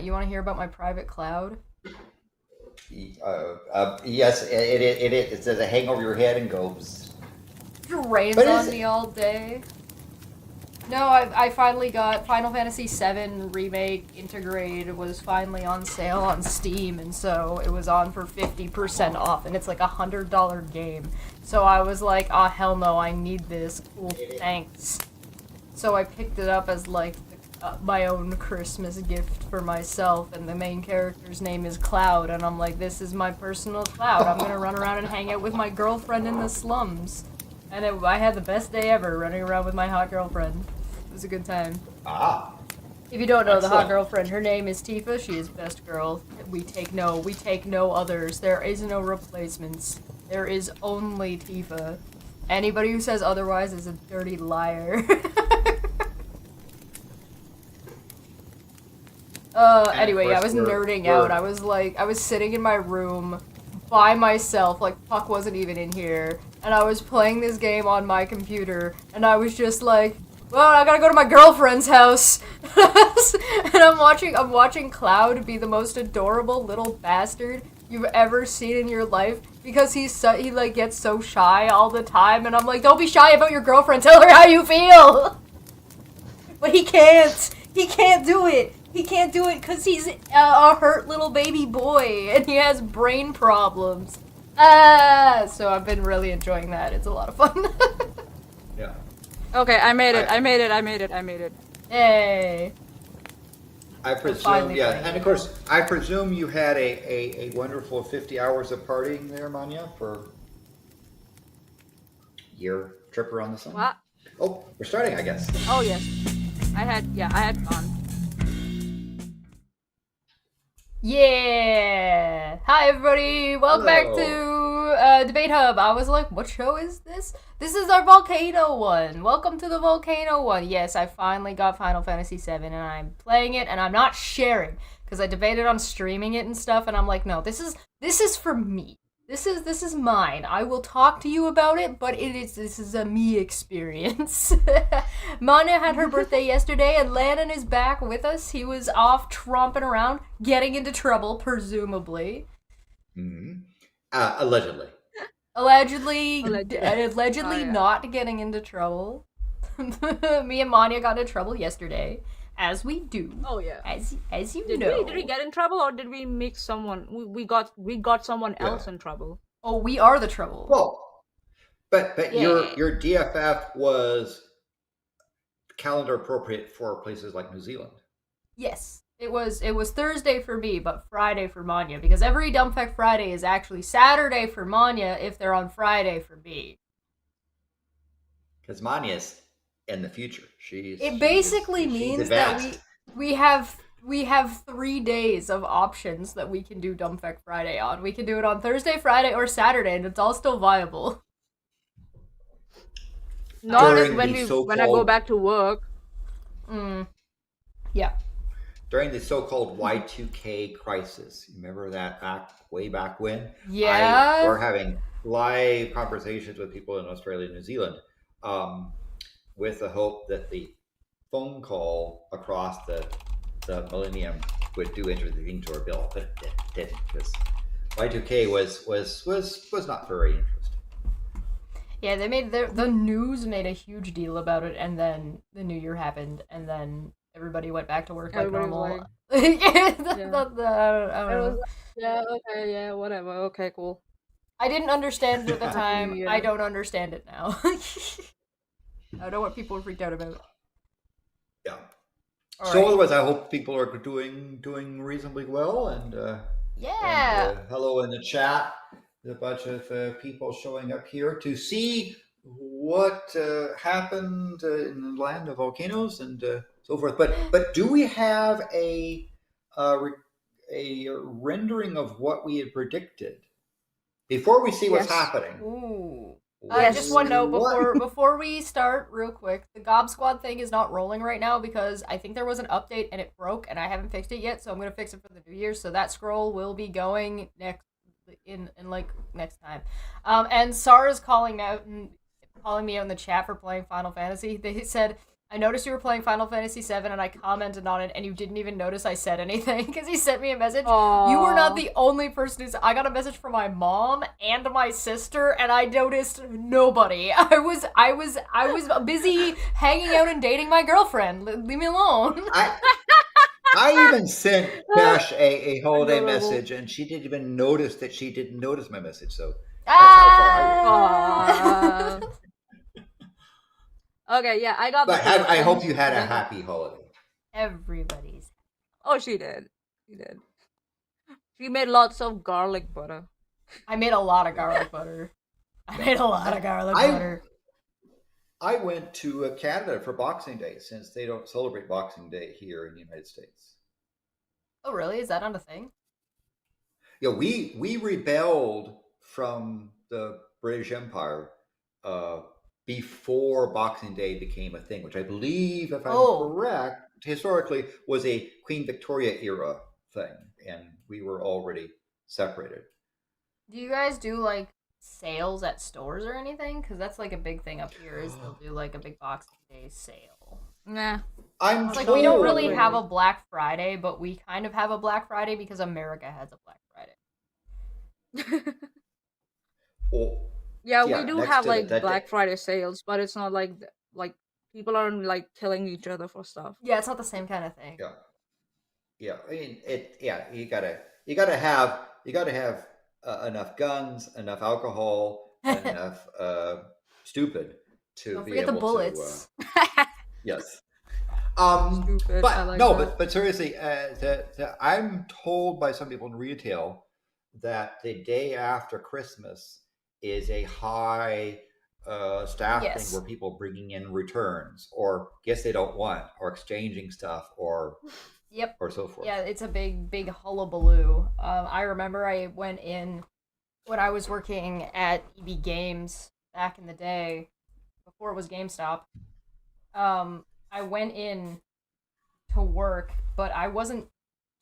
you wanna hear about my private cloud? Yes, it says a hang over your head and goes. It rains But on is me it? all day. No, I finally got Final Fantasy VII Remake Integrate was finally on sale on Steam, and so it was on for 50% off, and it's like $100 game. So I was like, oh hell no, I need this. Cool, thanks. So I picked it up as like my own Christmas gift for myself, and the main character's name is Cloud, and I'm like, this is my personal Cloud. I'm gonna run around and hang out with my girlfriend in the slums. And I had the best day ever running around with my hot girlfriend. It was a good time. Ah, If you don't know the hot excellent. girlfriend, her name is Tifa. She is best girl. We take no others. There is no replacements. There is only Tifa. Anybody who says otherwise is a dirty liar. And of Anyway, I course, was nerding out. I was sitting in my room by myself, like Puck wasn't even in here, and I was playing this game on my computer, and I was just like, well, I gotta go to my girlfriend's house. And I'm watching Cloud be the most adorable little bastard you've ever seen in your life, because he like gets so shy all the time, and I'm like, don't be shy about your girlfriend, tell her how you feel. But he can't. He can't do it. He can't do it because he's a hurt little baby boy and he has brain problems. So I've been really enjoying that. It's a lot of fun. Yeah. Okay, I made it. I, I made it. I made it. I made it. Hey. I presume, finally yeah, playing and of it. course, I presume you had a wonderful 50 hours of partying there, Maanyaa, for your trip around the sun. What? Oh, we're starting, I guess. Oh yes. I had fun. Yeah. Hi everybody. Welcome back Hello. to Debate Hub. I was like, what show is this? This is our Volcano one. Welcome to the Volcano one. Yes, I finally got Final Fantasy VII and I'm playing it and I'm not sharing because I debated on streaming it and stuff and I'm like, no, this is for me. This is mine. I will talk to you about it, but this is a me experience. Maanyaa had her birthday yesterday, and Landon is back with us. He was off tromping around, getting into trouble, presumably. Hmm. Allegedly. Allegedly, Allegedly. Oh, yeah. not getting into trouble. Me and Maanyaa got into trouble yesterday, as we do. Oh yeah. As you Did know. we get in trouble or did we make someone? We got someone Yeah. else in trouble. Oh, we are the trouble. Well, but Yeah. your DFF was calendar appropriate for places like New Zealand. Yes. It was Thursday for me, but Friday for Maanyaa, because every Dumbfect Friday is actually Saturday for Maanyaa if they're on Friday for me. Because Maanya's in the future. It basically means that advanced. we have 3 days of options that we can do Dumbfect Friday on. We can do it on Thursday, Friday, or Saturday, and it's all still viable. Not During when the when I go so-called back to work. Yeah. during the so-called Y2K crisis. Remember that way back when? Yeah. We're having live conversations with people in Australia and New Zealand, with the hope that the phone call across the millennium would do anything to our bill, but it didn't, because Y2K was not very interesting. Yeah, they made the news made a huge deal about it, and then the new year happened, and then everybody went back to work like Everybody was normal. like, I yeah. don't I know. was like, yeah, okay, yeah, whatever. Okay, cool. I didn't understand it at the Happy time. New Year. I don't understand it now. I know what people were freaked out about. Yeah. All So right. otherwise, I hope people are doing reasonably well, and Yeah. hello in the chat. There's a bunch of people showing up here to see what happened in the land of volcanoes and so forth. But do we have a rendering of what we had predicted before we see what's Yes. happening? Ooh. Yes. Just one note What? before we start, real quick. The Gob Squad thing is not rolling right now because I think there was an update and it broke, and I haven't fixed it yet. So I'm gonna fix it for the New Year. So that scroll will be going next next time. And Sarah's calling me out in the chat for playing Final Fantasy. They said I noticed you were playing Final Fantasy VII, and I commented on it, and you didn't even notice I said anything because he sent me a message. Aww. You were not the only person who's. I got a message from my mom and my sister, and I noticed nobody. I was busy hanging out and dating my girlfriend. Leave me alone. I even sent Dash a holiday Adorable. message, and she didn't even notice that she didn't notice my message. So that's how far I went. Okay, yeah, I got. But I hope you had a happy holiday. Everybody's. Oh, she did. She did. She made lots of garlic butter. I made a lot of garlic butter. Butter. I went to Canada for Boxing Day since they don't celebrate Boxing Day here in the United States. Oh, really? Is that not a thing? Yeah, we rebelled from the British Empire before Boxing Day became a thing, which I believe, if I'm correct, historically was a Queen Victoria era thing, and we were already separated. Do you guys do like sales at stores or anything? Because that's like a big thing up here. Is they'll do like a big Boxing Day sale. Nah. It's like we don't really have a Black Friday, but we kind of have a Black Friday because America has a Black Friday. Yeah, we do have like Black Friday sales, but it's not like people aren't like killing each other for stuff. Yeah, it's not the same kind of thing. Yeah. I mean, you gotta have enough guns, enough alcohol, and enough stupid to Don't be forget able the bullets. Yes. Stupid, but like no, that. but seriously, I'm told by some people in retail that the day after Christmas is a high staff thing where people bringing in returns or gifts they don't want or exchanging stuff or or so forth. Yeah, it's a big hullabaloo. I remember I went in when I was working at EB Games back in the day before it was GameStop. I went in to work, but I wasn't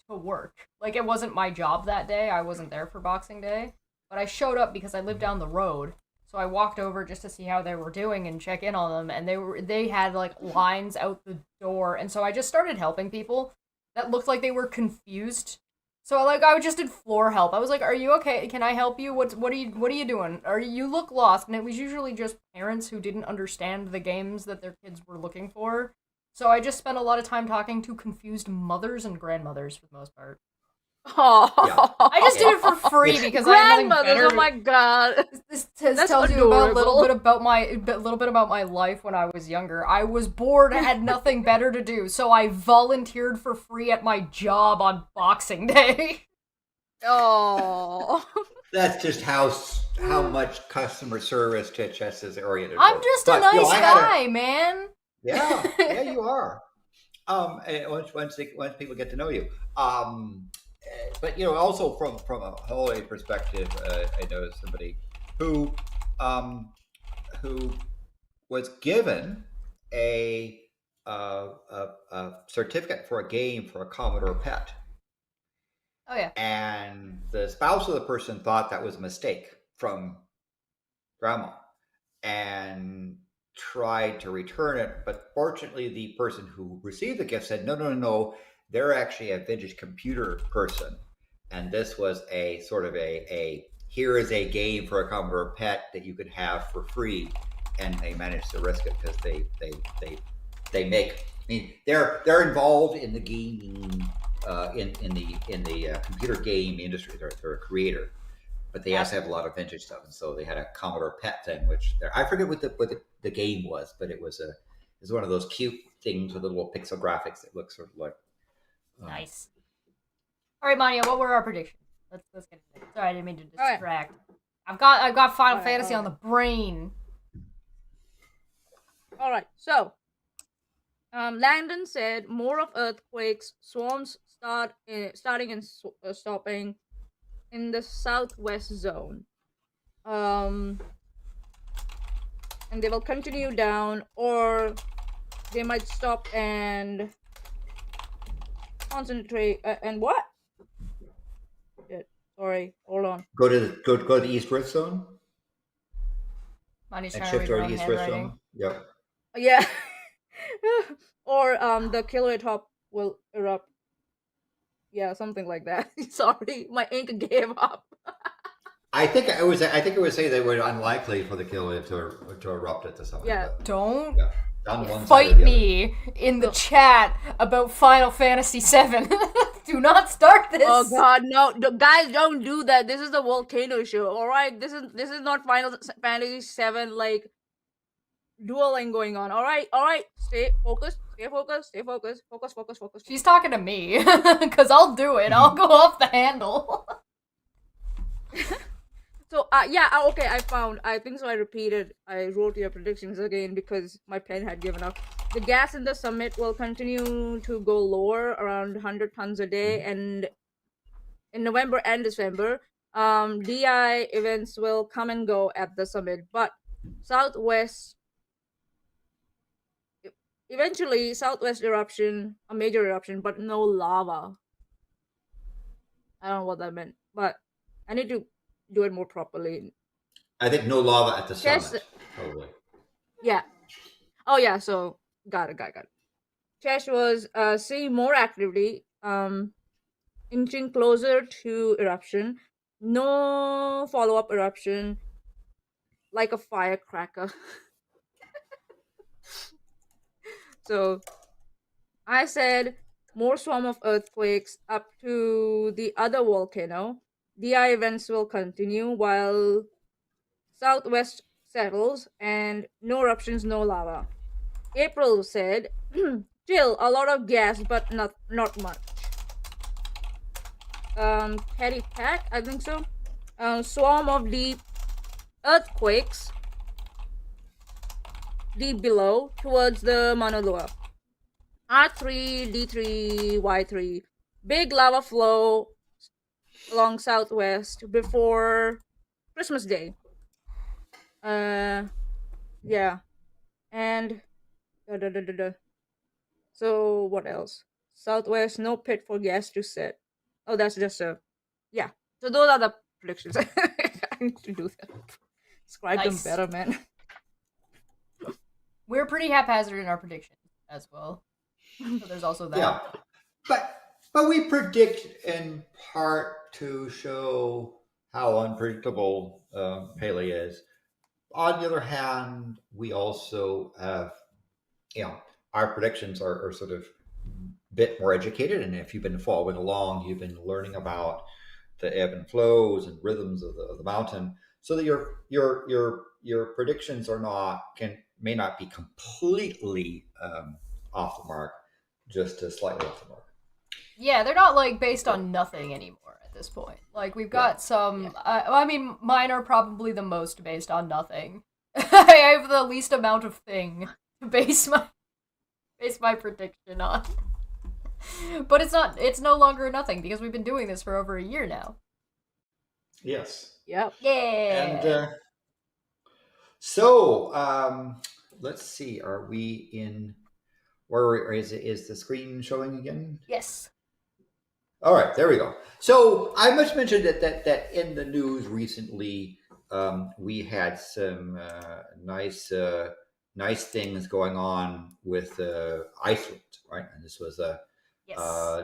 to work. Like, it wasn't my job that day. I wasn't there for Boxing Day. But I showed up because I lived down the road. So I walked over just to see how they were doing and check in on them. And they had, like, lines out the door. And so I just started helping people that looked like they were confused. So, I just did floor help. I was like, are you okay? Can I help you? What are you doing? You look lost. And it was usually just parents who didn't understand the games that their kids were looking for. So I just spent a lot of time talking to confused mothers and grandmothers for the most part. Oh, yeah. I just did it for free because I had nothing better. Oh my god! This tells you about a little bit about my life when I was younger. I was bored, I had nothing better to do, so I volunteered for free at my job on Boxing Day. Oh, that's just how much customer service Chess is oriented. I'm just a nice guy, man. Yeah, you are. And once people get to know you. But also from a holiday perspective, I know somebody who was given a certificate for a game for a Commodore PET. Oh yeah. And the spouse of the person thought that was a mistake from grandma, and tried to return it, but fortunately the person who received the gift said, no, they're actually a vintage computer person, and this was a sort of a here is a game for a Commodore PET that you could have for free, and they managed to risk it because they make, I mean, they're involved in the gaming in the computer game industry. They're a creator, but they also have a lot of vintage stuff, and so they had a Commodore PET thing, which I forget what the game was, but it was one of those cute things with the little pixel graphics that look sort of like nice. All right, Maanyaa, what were our predictions? Let's get into it. Sorry, I didn't mean to distract. Right. I've got Final Fantasy on the brain. All right, so Landon said more of earthquakes, swarms starting and stopping in the southwest zone, and they will continue down, or they might stop and concentrate. And what? Shit. Sorry, hold on. Go to the East Rift Zone. Maanyaa's And trying shift to read to the East Rift Zone. Yep. Yeah. Or the killer top will erupt. Yeah, something like that. Sorry, my ink gave up. I think I would say they were unlikely for the killer to erupt at the summit. Yeah. But, Don't yeah, down one side or fight the me in the chat about Final Fantasy VII. Do not start this. Oh God, no, guys, don't do that. This is the Volcano show, all right? This is not Final Fantasy VII like dueling going on. All right. Stay focused. Focus. She's talking to me, because I'll do it. I'll go off the handle. So, okay, I think so I wrote your predictions again because my pen had given up. The gas in the summit will continue to go lower, around 100 tons a day, and in November and December, DI events will come and go at the summit, but eventually southwest eruption, a major eruption, but no lava. I don't know what that meant, but I need to do it more properly. I think no lava at the summit, probably. Yeah. Oh yeah, so got it. Chesh was seeing more activity, inching closer to eruption. No follow-up eruption, like a firecracker. So I said more swarm of earthquakes up to the other volcano. DI events will continue while southwest settles and no eruptions, no lava. April said, still a lot of gas, but not much. Patty Pack, I think so. Swarm of deep earthquakes deep below towards the Mauna Loa. R3, D3, Y3. Big lava flow along southwest before Christmas Day. Yeah. And so what else? Southwest, no pit for gas to set. Oh, that's just yeah. So those are the predictions. I need to do that. Describe them better, man. We're pretty haphazard in our predictions as well. So there's also that. Yeah, but we predict in part to show how unpredictable Pele is. On the other hand, we also have, our predictions are sort of a bit more educated, and if you've been following along, you've been learning about the ebb and flows and rhythms of the mountain, so that your predictions may not be completely off the mark, just slightly off the mark. Yeah, they're not like based on nothing anymore at this point. Like we've got some. I mean, mine are probably the most based on nothing. I have the least amount of thing to base my prediction on. But it's no longer nothing because we've been doing this for over a year now. Yes. Yep. Yeah. And so let's see. Are we in? Where is the screen showing again? Yes. All right, there we go. So I must mention that in the news recently, we had some nice things going on with Iceland, right? And this was a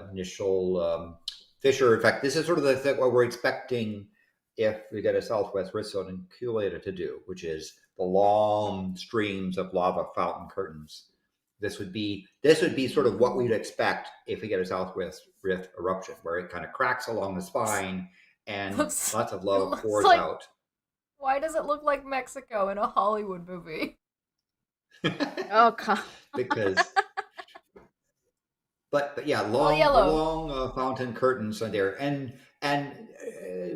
initial fissure. In fact, this is sort of what we're expecting if we get a southwest rift zone accumulator to do, which is the long streams of lava fountain curtains. This would be sort of what we'd expect if we get a southwest rift eruption, where it kind of cracks along the spine and lots of lava pours out. Why does it look like Mexico in a Hollywood movie? Oh God. Because, but yeah, long fountain curtains are there, and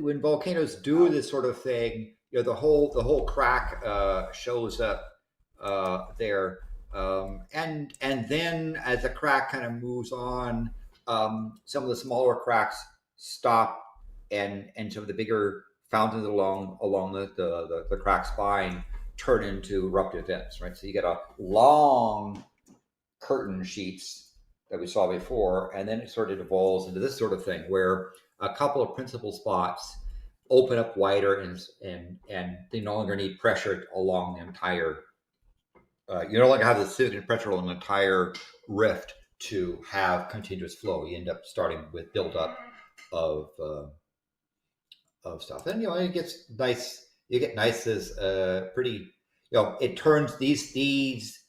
when volcanoes do this sort of thing, the whole crack shows up there. And then as the crack kind of moves on, some of the smaller cracks stop, and some of the bigger fountains along the crack spine turn into eruptive vents, right? So you get a long curtain sheets that we saw before, and then it sort of evolves into this sort of thing where a couple of principal spots open up wider and they no longer need pressure along the entire you no longer have the significant pressure on the entire rift to have continuous flow. You end up starting with buildup of stuff, and it gets nice. You get nice as pretty. It turns these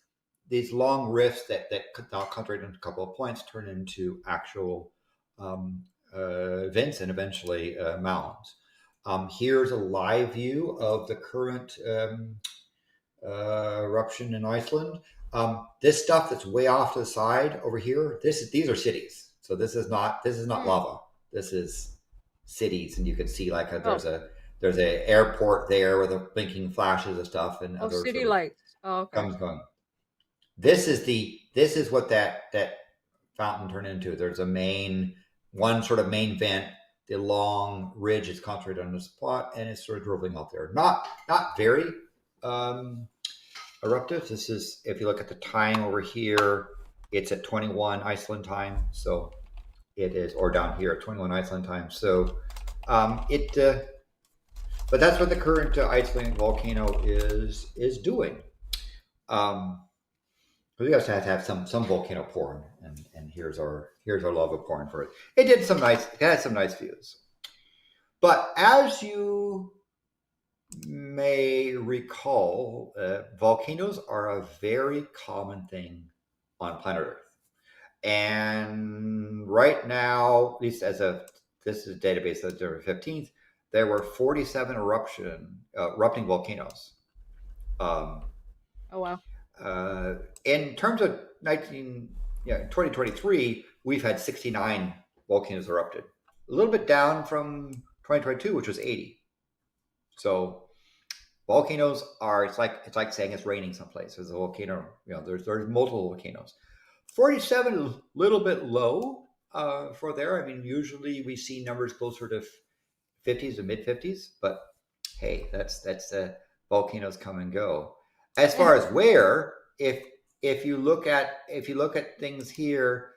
long rifts that now concentrate into a couple of points turn into actual vents and eventually mounds. Here's a live view of the current eruption in Iceland. This stuff that's way off to the side over here, these are cities. So this is not lava. This is cities, and you can see like there's a airport there with the blinking flashes of stuff and other city lights. Oh, okay. Going. This is what that fountain turned into. There's one sort of main vent. The long ridge is concentrated on the spot, and it's sort of dribbling out there. Not very eruptive. This is, if you look at the time over here, it's at 21 Iceland time. So it is, or down here at 21 Iceland time. So but that's what the current Icelandic volcano is doing. We also have to have some volcano porn, and here's our lava porn for it. It had some nice views. But as you may recall, volcanoes are a very common thing on planet Earth. And right now, at least this is a database of December 15th, there were 47 erupting volcanoes. Oh wow. In terms of 2023, we've had 69 volcanoes erupted. A little bit down from 2022, which was 80. So volcanoes are, it's like saying it's raining someplace. There's a volcano, there's multiple volcanoes. 47 is a little bit low for there. I mean, usually we see numbers closer to 50s to mid 50s, but hey, that's volcanoes come and go. As far as where, if you look at things here,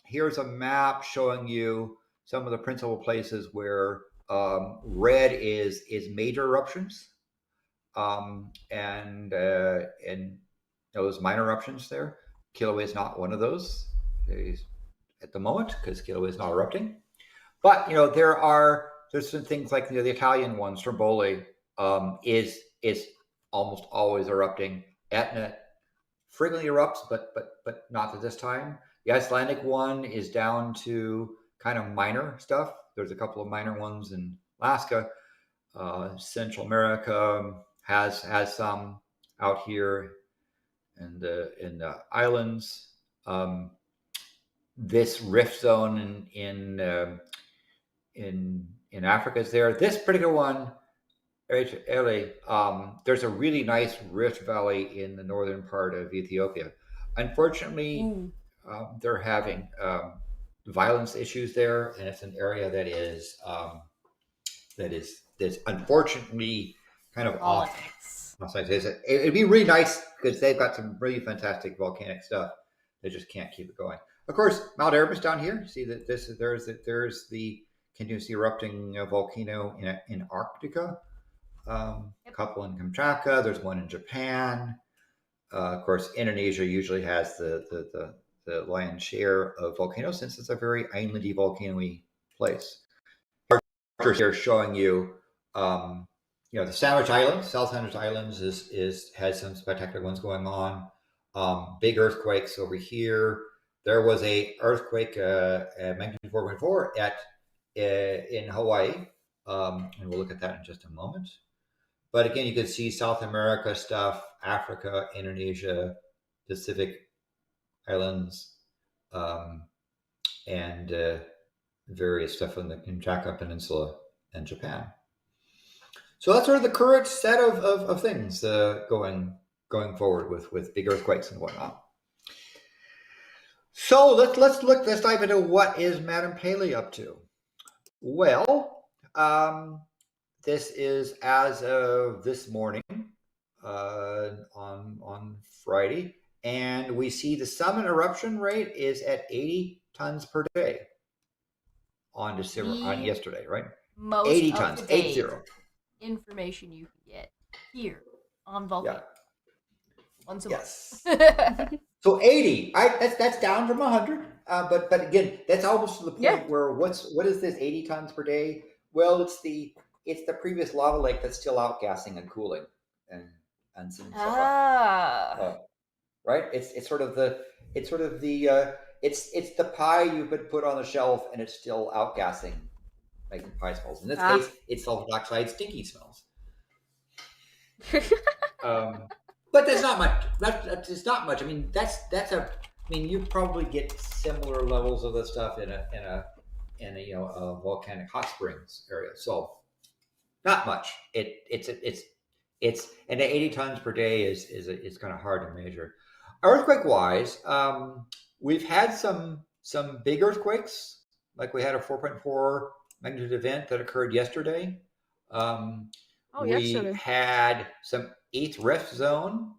here's a map showing you some of the principal places where red is major eruptions, and those minor eruptions there. Kilauea is not one of those at the moment because Kilauea is not erupting. But there's some things like the Italian one, Stromboli, is almost always erupting. Etna frequently erupts, but not at this time. The Icelandic one is down to kind of minor stuff. There's a couple of minor ones in Alaska. Central America has some out here, and in the islands. This rift zone in Africa is there. This particular one, there's a really nice rift valley in the northern part of Ethiopia. Unfortunately, they're having violence issues there, and it's an area that is unfortunately kind of off. It'd be really nice because they've got some really fantastic volcanic stuff. They just can't keep it going. Of course, Mount Erebus down here. See that there's the continuously erupting volcano in Antarctica. A couple in Kamchatka. There's one in Japan. Of course, Indonesia usually has the lion's share of volcanoes since it's a very islandy, volcano-y place. Here showing you, the Sandwich Islands. South Sandwich Islands has some spectacular ones going on. Big earthquakes over here. There was a earthquake magnitude 4.4 in Hawaii, and we'll look at that in just a moment. But again, you can see South America stuff, Africa, Indonesia, Pacific Islands, and various stuff on the Kamchatka Peninsula and Japan. So that's sort of the current set of things going forward with big earthquakes and whatnot. So let's dive into what is Madam Pele up to. Well, this is as of this morning on Friday, and we see the summit eruption rate is at 80 tons per day on yesterday, right? Most 80 tons, 80. Information you can get here on Volcano. once a Yes. month. So 80, that's down from 100. But again, that's almost to the point Yeah. where what is this 80 tons per day? Well, it's the previous lava lake that's still outgassing and cooling and some stuff. Right? It's sort of the it's the pie you've been put on the shelf and it's still outgassing, making pie smells. In this case, it's sulfur dioxide stinky smells. But that's not much. That's not much. I mean, you probably get similar levels of this stuff in a volcanic hot springs area. So not much. It's and 80 tons per day is kind of hard to measure. Earthquake wise, we've had some big earthquakes. Like we had a 4.4 magnitude event that occurred yesterday. We yesterday. had some 8th rift zone.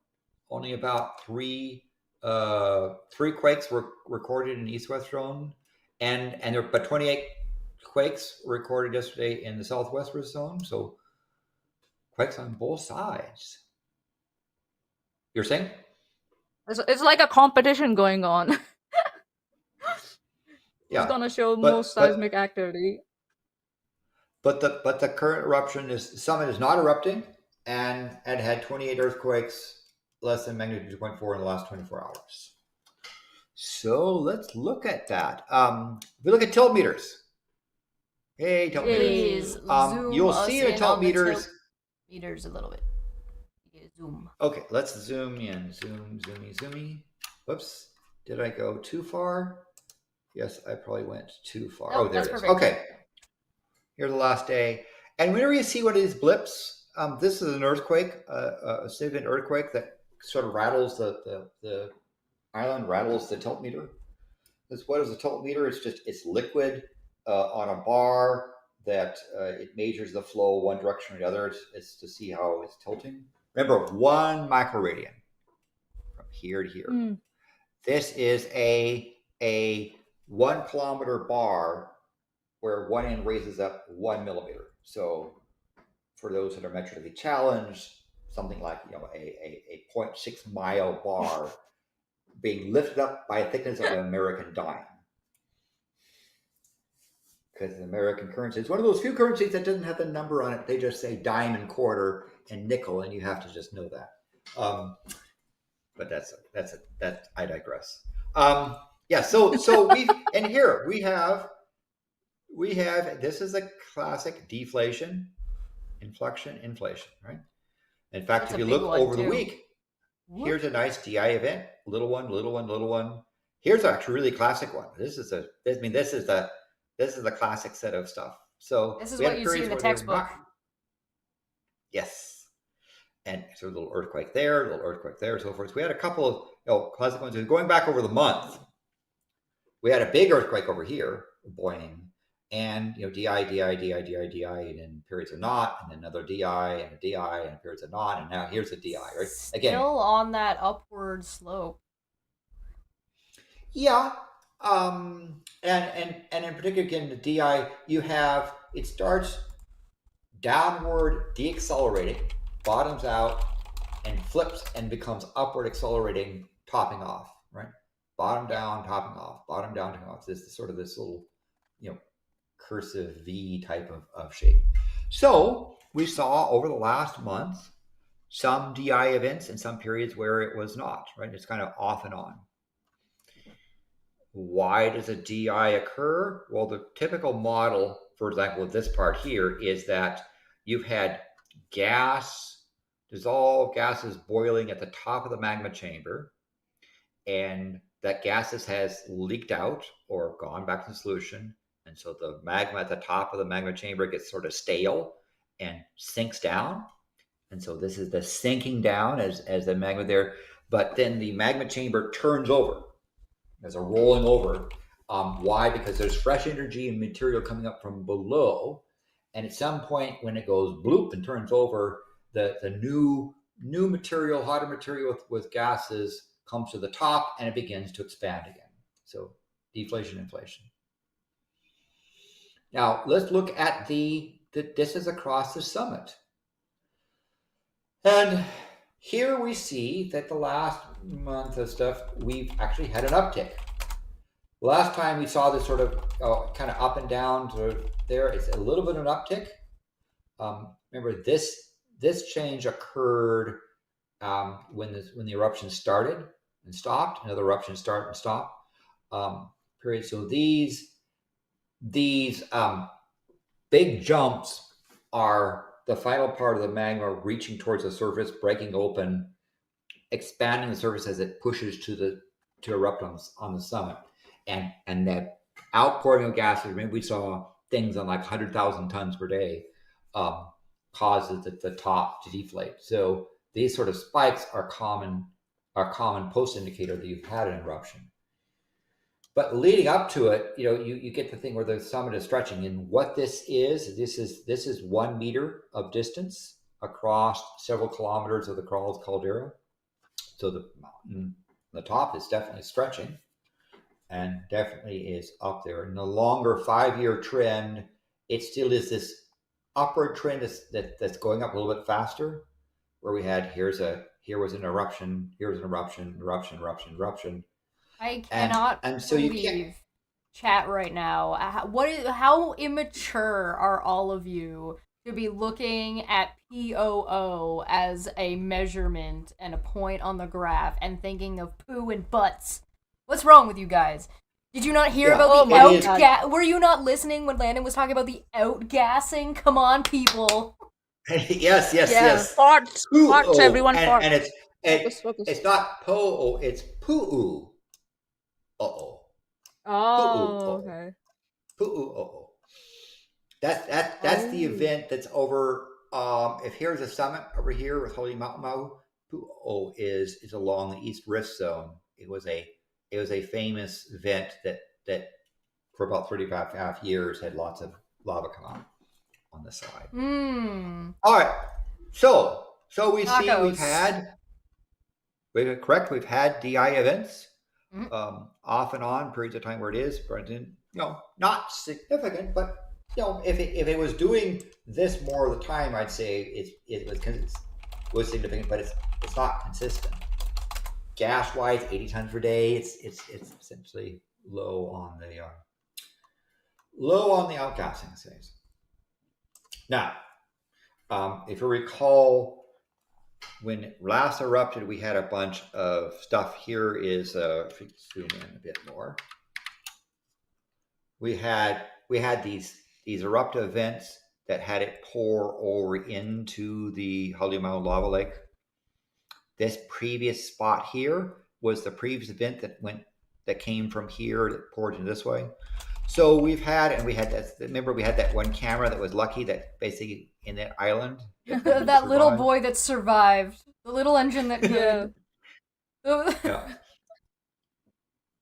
Only about three quakes were recorded in east-west zone, but 28 quakes were recorded yesterday in the southwest rift zone. So quakes on both sides. You're saying? It's like a competition going on. Yeah. Who's gonna show most seismic activity? But the current eruption summit is not erupting and had 28 earthquakes less than magnitude 2.4 in the last 24 hours. So let's look at that. We look at tilt meters. Hey, tilt meters. You'll see the tilt meters. Meters a little bit. Zoom. Okay, let's zoom in. Zoomy. Whoops. Did I go too far? Yes, I probably went too far. Nope, there it is. Perfect. Okay. Here's the last day. And whenever you see one of these blips, this is an earthquake, a significant earthquake that sort of rattles the island, rattles the tilt meter. What is a tilt meter? It's liquid on a bar that it measures the flow one direction or the other. It's to see how it's tilting. Remember, 1 microradian from here to here. This is a 1 kilometer bar where one end raises up 1 millimeter. So for those that are metrically challenged, something like a 0.6 mile bar being lifted up by a thickness of an American dime. Because the American currency is one of those few currencies that doesn't have the number on it. They just say dime and quarter and nickel, and you have to just know that. But that I digress. Yeah. So we have this is a classic deflation, inflection, inflation, right? In fact, That's if you look over the week, Whoop. here's a nice DI event, little one. Here's actually a really classic one. This is the classic set of stuff. So this is what you see in the textbook. Yes. And so a little earthquake there, so forth. So we had a couple of classic ones. Going back over the month, we had a big earthquake over here, boing, and DI, and then periods of not, and then another DI, and a DI, and periods of not, and now here's a DI, right? Again, still on that upward slope. Yeah. And in particular, again, the DI, it starts downward deaccelerating, bottoms out, and flips and becomes upward accelerating, topping off, right? Bottom down, topping off, bottom down, topping off. This is sort of this little, cursive V type of shape. So we saw over the last month some DI events and some periods where it was not, right? It's kind of off and on. Why does a DI occur? Well, the typical model, for example, of this part here is that you've had dissolved gases boiling at the top of the magma chamber, and that gases has leaked out or gone back to the solution. And so the magma at the top of the magma chamber gets sort of stale and sinks down. And so this is the sinking down as the magma there. But then the magma chamber turns over. There's a rolling over. Why? Because there's fresh energy and material coming up from below. And at some point when it goes bloop and turns over, the new material, hotter material with gases comes to the top and it begins to expand again. So deflation, inflation. Now let's look at this is across the summit. And Here we see that the last month of stuff, we've actually had an uptick. Last time we saw this sort of kind of up and down sort of there. It's a little bit of an uptick. Remember, this change occurred when the eruption started and stopped. Another eruption start and stop period. So these big jumps are the final part of the magma reaching towards the surface, breaking open, expanding the surface as it pushes to erupt on the summit, and that outpouring of gases. Maybe we saw things on like 100,000 tons per day, causes the top to deflate. So these sort of spikes are common post indicator that you've had an eruption. But leading up to it, you get the thing where the summit is stretching, and what this is 1 meter of distance across several kilometers of the Corrales caldera. So the mountain, the top is definitely stretching, and definitely is up there. In the longer 5-year trend, it still is this upward trend that's going up a little bit faster. Where we had here was an eruption, eruption. I cannot believe chat right now. How immature are all of you to be looking at POO as a measurement and a point on the graph and thinking of poo and butts? What's wrong with you guys? Did you not hear about the outgas? Were you not listening when Landon was talking about the outgassing? Come on, people. Yes. Farts, everyone farts. And it's not po-o, it's poo-oo. Oh, okay. Poo-oo. That's the event that's over. If here's a summit over here with Holy Mountain Maui, Poo-o is along the East Rift Zone. It was a famous event that for about 35 years had lots of lava come out on the side. All right, so we Tacos. See we've had DI events off and on periods of time where it is, but not significant, but if it was doing this more of the time, I'd say it was significant, but it's not consistent. Gas wise, 80 tons per day. It's essentially low on the outgassing phase. Now, if you recall, when it last erupted, we had a bunch of stuff. Here is if you zoom in a bit more. We had these eruptive events that had it pour over into the Halemaumau lava lake. This previous spot here was the previous event that came from here that poured in this way. So we had that. Remember, we had that one camera that was lucky that basically in that island. That little boy that survived. The little engine that could. Yeah.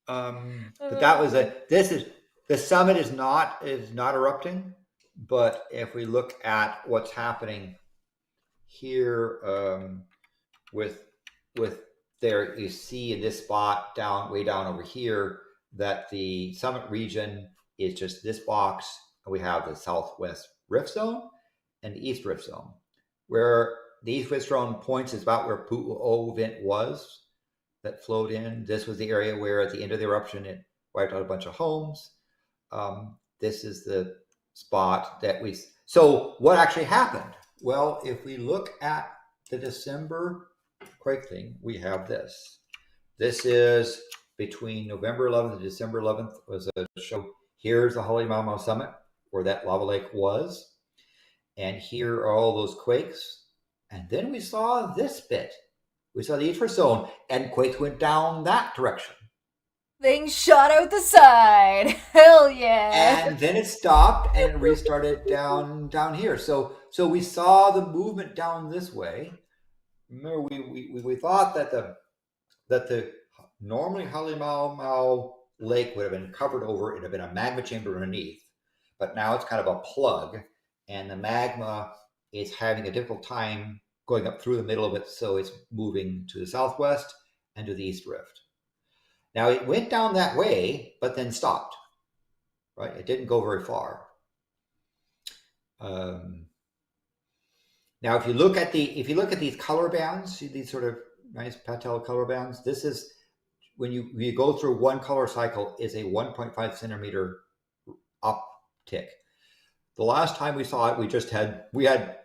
But that was the summit is not erupting, but if we look at what's happening here with there, you see in this spot way down over here that the summit region is just this box, and we have the southwest rift zone and the east rift zone. Where the east rift zone points is about where Poo-o vent was that flowed in. This was the area where at the end of the eruption it wiped out a bunch of homes. This is the spot that so what actually happened? Well, if we look at the December quake thing, we have this. This is between November 11th and December 11th was a show. Here's the Halemaumau summit where that lava lake was. And here are all those quakes. And then we saw this bit. We saw the East zone, and quakes went down that direction. Things shot out the side. Hell yeah. And then it stopped and it restarted down here. So we saw the movement down this way. Remember, we thought that the normally Halemaumau lake would have been covered over. It would have been a magma chamber underneath. But now it's kind of a plug, and the magma is having a difficult time going up through the middle of it, so it's moving to the southwest and to the east rift. Now, it went down that way, but then stopped, right? It didn't go very far. Now, Now, if you look at these color bands, see these sort of nice pastel color bands. This is when you go through one color cycle is a 1.5 centimeter uptick. The last time we saw it, we had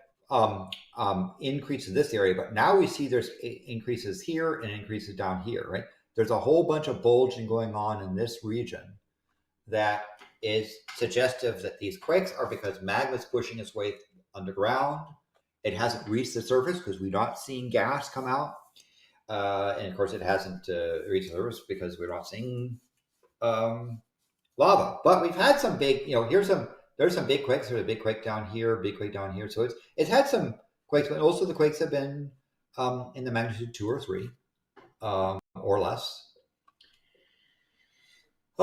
increases in this area, but now we see there's increases here and increases down here, right? There's a whole bunch of bulging going on in this region that is suggestive that these quakes are because magma is pushing its way underground. It hasn't reached the surface because we're not seeing gas come out. And of course, it hasn't reached the surface because we're not seeing lava. But we've had some big, there's some big quakes. There's a big quake down here, big quake down here. So it's had some quakes, but also the quakes have been in the magnitude 2 or 3 or less.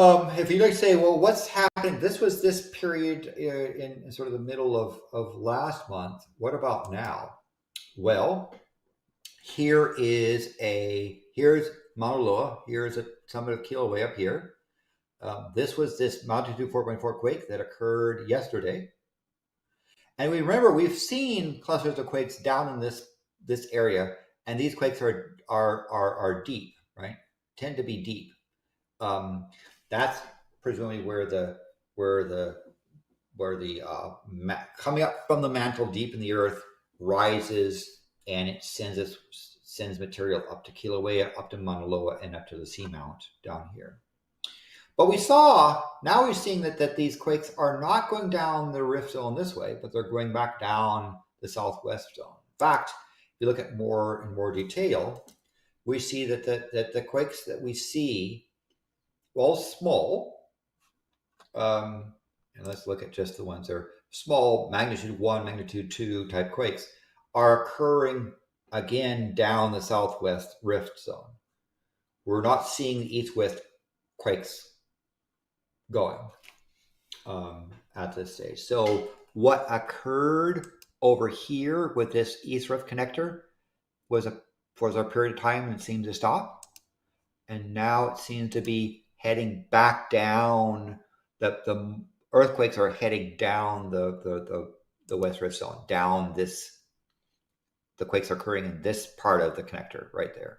If you like to say, well, what's happened? This was this period in sort of the middle of last month. What about now? Well, here's Mauna Loa. Here's a summit of Kilauea up here. This was this magnitude 4.4 quake that occurred yesterday. And we remember we've seen clusters of quakes down in this area, and these quakes are deep, right? Tend to be deep. That's presumably where the coming up from the mantle deep in the earth rises, and it sends material up to Kilauea, up to Mauna Loa, and up to the seamount down here. But now we're seeing that these quakes are not going down the rift zone this way, but they're going back down the southwest zone. In fact, if you look at more and more detail, we see that the quakes that we see, while small, and let's look at just the ones that are small, magnitude 1, magnitude 2 type quakes, are occurring again down the southwest rift zone. We're not seeing the east-west quakes going at this stage. So what occurred over here with this east rift connector was a period of time and it seemed to stop, and now it seems to be heading back down. The earthquakes are heading down the west rift zone, down this. The quakes are occurring in this part of the connector right there.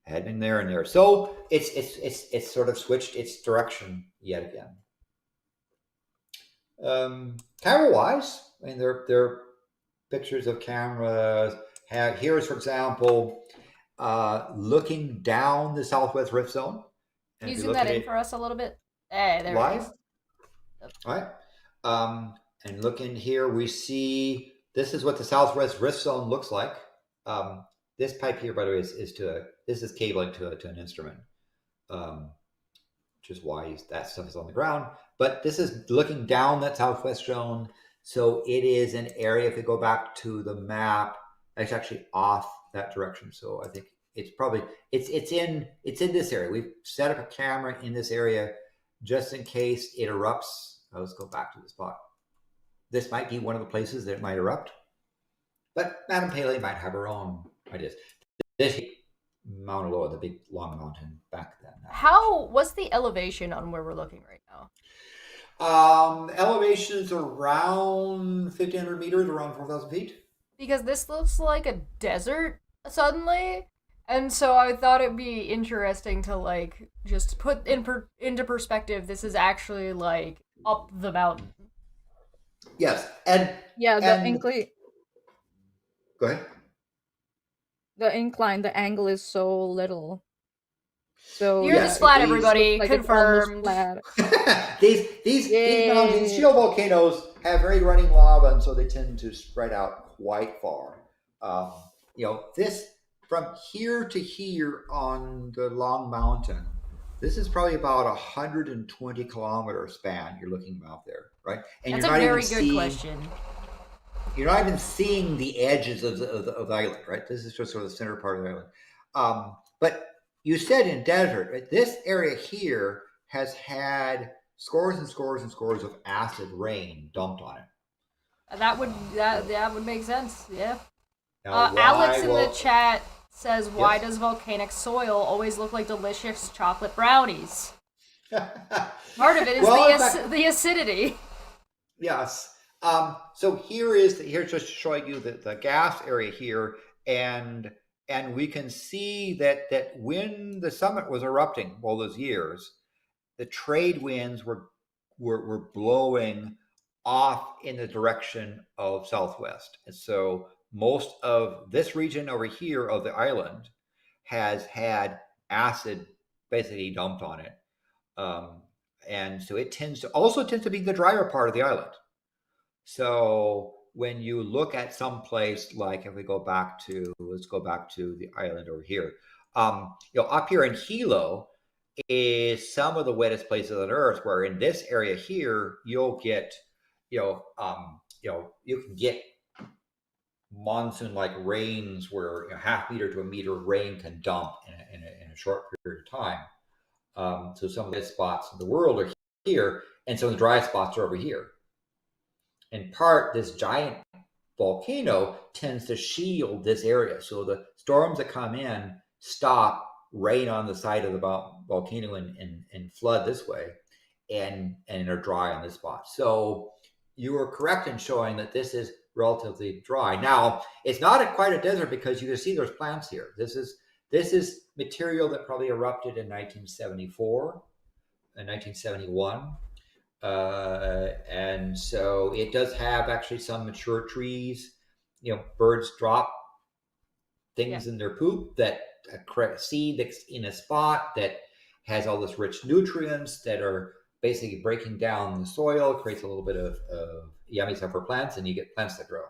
Heading there and there. So it's sort of switched its direction yet again. Camera-wise, I mean, there are pictures of cameras. Here's, for example, looking down the southwest rift zone. Can you zoom that in for us a little bit? Hey, there it is. All right. And looking here, we see this is what the southwest rift zone looks like. This pipe here, by the way, is cabling to an instrument, which is why that stuff is on the ground. But this is looking down that southwest zone, so it is an area. If we go back to the map, it's actually off that direction. So I think it's probably it's in this area. We've set up a camera in this area just in case it erupts. Let's go back to the spot. This might be one of the places that it might erupt, but Madam Pele might have her own ideas. This Mauna Loa, the big long mountain back then. What's the elevation on where we're looking right now? Elevation is around 1,500 meters, around 4,000 feet. Because this looks like a desert suddenly, and so I thought it'd be interesting to just put into perspective. This is actually up the mountain. Yes, and the incline. Go ahead. The incline, the angle is so little. So you're this flat, everybody. Confirmed. These mountains, shield volcanoes, have very running lava, and so they tend to spread out quite far. This from here to here on the long mountain, this is probably about 120 kilometer span you're looking out there, right? And that's a very good question. You're not even seeing the edges of the island, right? This is just sort of the center part of the island. But you said in desert, right? This area here has had scores and scores and scores of acid rain dumped on it. That would make sense, yeah. Alex in the chat says, why does volcanic soil always look like delicious chocolate brownies? Part of it is the acidity. Yes. So here's just showing you the gas area here, and we can see that when the summit was erupting all those years, the trade winds were blowing off in the direction of southwest, and so most of this region over here of the island has had acid basically dumped on it, um, and so it tends to be the drier part of the island. So when you look at some place like, if we go back to, let's go back to the island over here. Up here in Hilo is some of the wettest places on Earth. Where in this area here, you'll get, you can get monsoon-like rains where half meter to a meter of rain can dump in a short period of time. So some of the spots in the world are here, and some of the dry spots are over here. In part, this giant volcano tends to shield this area. So the storms that come in stop, rain on the side of the volcano and flood this way, and are dry on this spot. So you were correct in showing that this is relatively dry. Now, it's not quite a desert because you can see there's plants here. This is material that probably erupted in 1974 and 1971. And so it does have actually some mature trees. Birds drop things in their poop that seed that's in a spot that has all this rich nutrients that are basically breaking down the soil, creates a little bit of yummy stuff for plants, and you get plants that grow.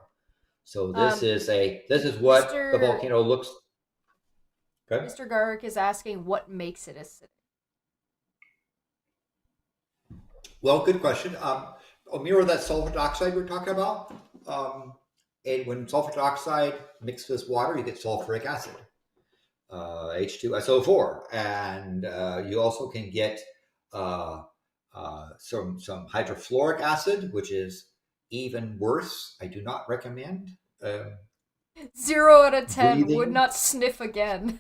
So this is what the volcano looks. Okay. Mr. Garrick is asking what makes it acidic. Well, good question. Mirror that sulfur dioxide we're talking about. And when sulfur dioxide mixed with water, you get sulfuric acid, H2SO4, and you also can get some hydrofluoric acid, which is even worse. I do not recommend. 0 out of 10 breathing. Would not sniff again.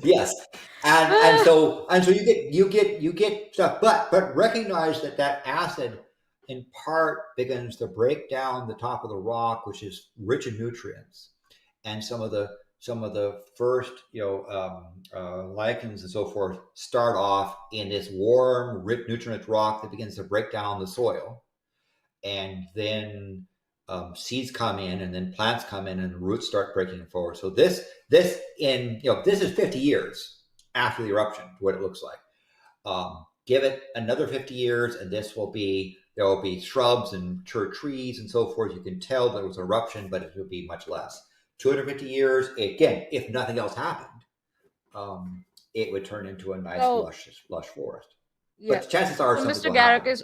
Yes, and so you get stuff, but recognize that acid in part begins to break down the top of the rock, which is rich in nutrients, and some of the first lichens and so forth start off in this warm, rich, nutrient rock that begins to break down the soil, and then seeds come in, and then plants come in, and the roots start breaking forward. So this is 50 years after the eruption, what it looks like. Give it another 50 years, and there will be shrubs and mature trees and so forth. You can tell there was an eruption, but it will be much less. 250 years, again, if nothing else happened, it would turn into a nice lush forest. Yeah. But chances are, so Mr. Garrick is.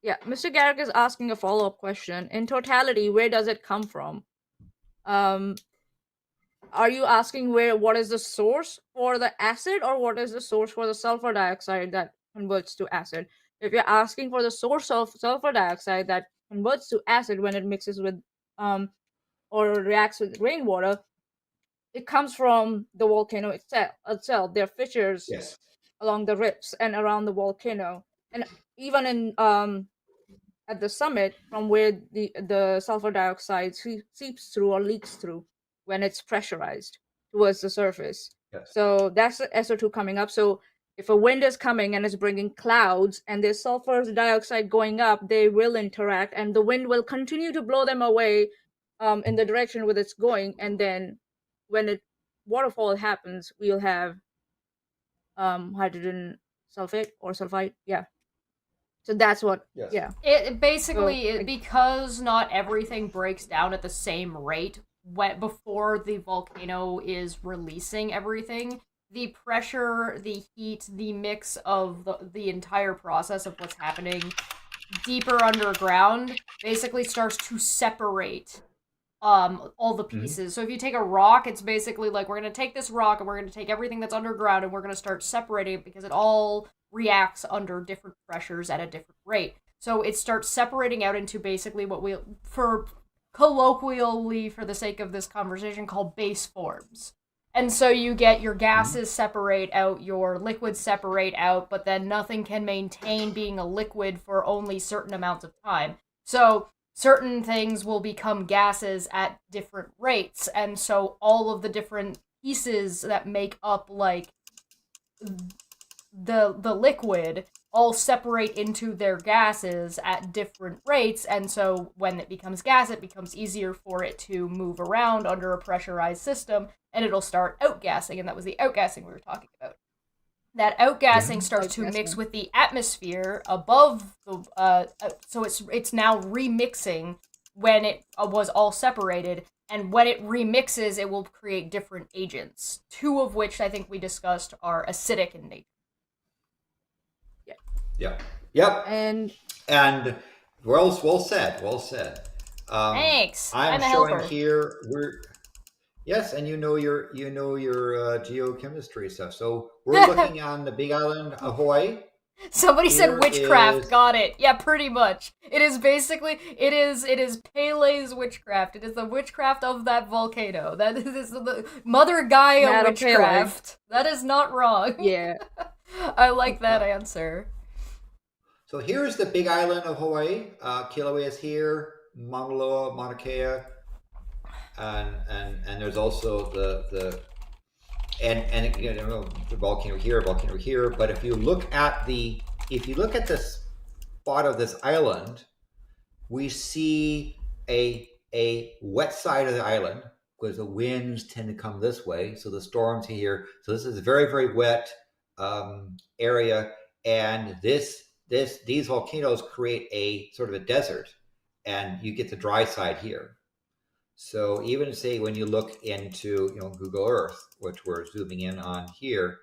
Yeah, Mr. Garrick is asking a follow-up question. In totality, where does it come from? Are you asking what is the source for the acid, or what is the source for the sulfur dioxide that converts to acid? If you're asking for the source of sulfur dioxide that converts to acid when it mixes with or reacts with rainwater, it comes from the volcano itself. There are fissures along the rips and around the volcano, and even in at the summit, from where the sulfur dioxide seeps through or leaks through when it's pressurized towards the surface. Yes. So that's the SO2 coming up. So if a wind is coming and it's bringing clouds and there's sulfur dioxide going up, they will interact, and the wind will continue to blow them away in the direction where it's going. And then when waterfall happens, we'll have hydrogen sulfate or sulfite. Yeah. So that's what, It basically, because not everything breaks down at the same rate before the volcano is releasing everything, the pressure, the heat, the mix of the entire process of what's happening deeper underground basically starts to separate all the pieces. So if you take a rock, it's basically like, we're going to take this rock and we're going to take everything that's underground and we're going to start separating it, because it all reacts under different pressures at a different rate. So it starts separating out into basically what we, for colloquially, for the sake of this conversation, call base forms. And so you get your gases separate out, your liquids separate out, but then nothing can maintain being a liquid for only certain amounts of time. So certain things will become gases at different rates, and so all of the different pieces that make up like the liquid all separate into their gases at different rates, and so when it becomes gas, it becomes easier for it to move around under a pressurized system, and it'll start outgassing, and that was the outgassing we were talking about. That outgassing starts to mix with the atmosphere above the, so it's now remixing when it was all separated, and when it remixes, it will create different agents, two of which I think we discussed are acidic in nature. Yeah. Yep. And well said. Well said. Thanks. I'm I'm a showing helper. here. Yes, and you know your geochemistry stuff. So we're looking on the Big Island of Hawaii. Somebody Here said witchcraft. is- Got it. Yeah, pretty much. It is basically it is Pele's witchcraft. It is the witchcraft of that volcano. That is the Mother Gaia Madam witchcraft. That is not wrong. yeah. I like that answer. So here's the Big Island of Hawaii. Kilauea is here. Mauna Loa, Mauna Kea, and there's also the volcano here. But if you look at the spot of this island, we see a wet side of the island because the winds tend to come this way. So the storms here. So this is a very, very wet area, and these volcanoes create a sort of a desert, and you get the dry side here. So even say when you look into Google Earth, which we're zooming in on here,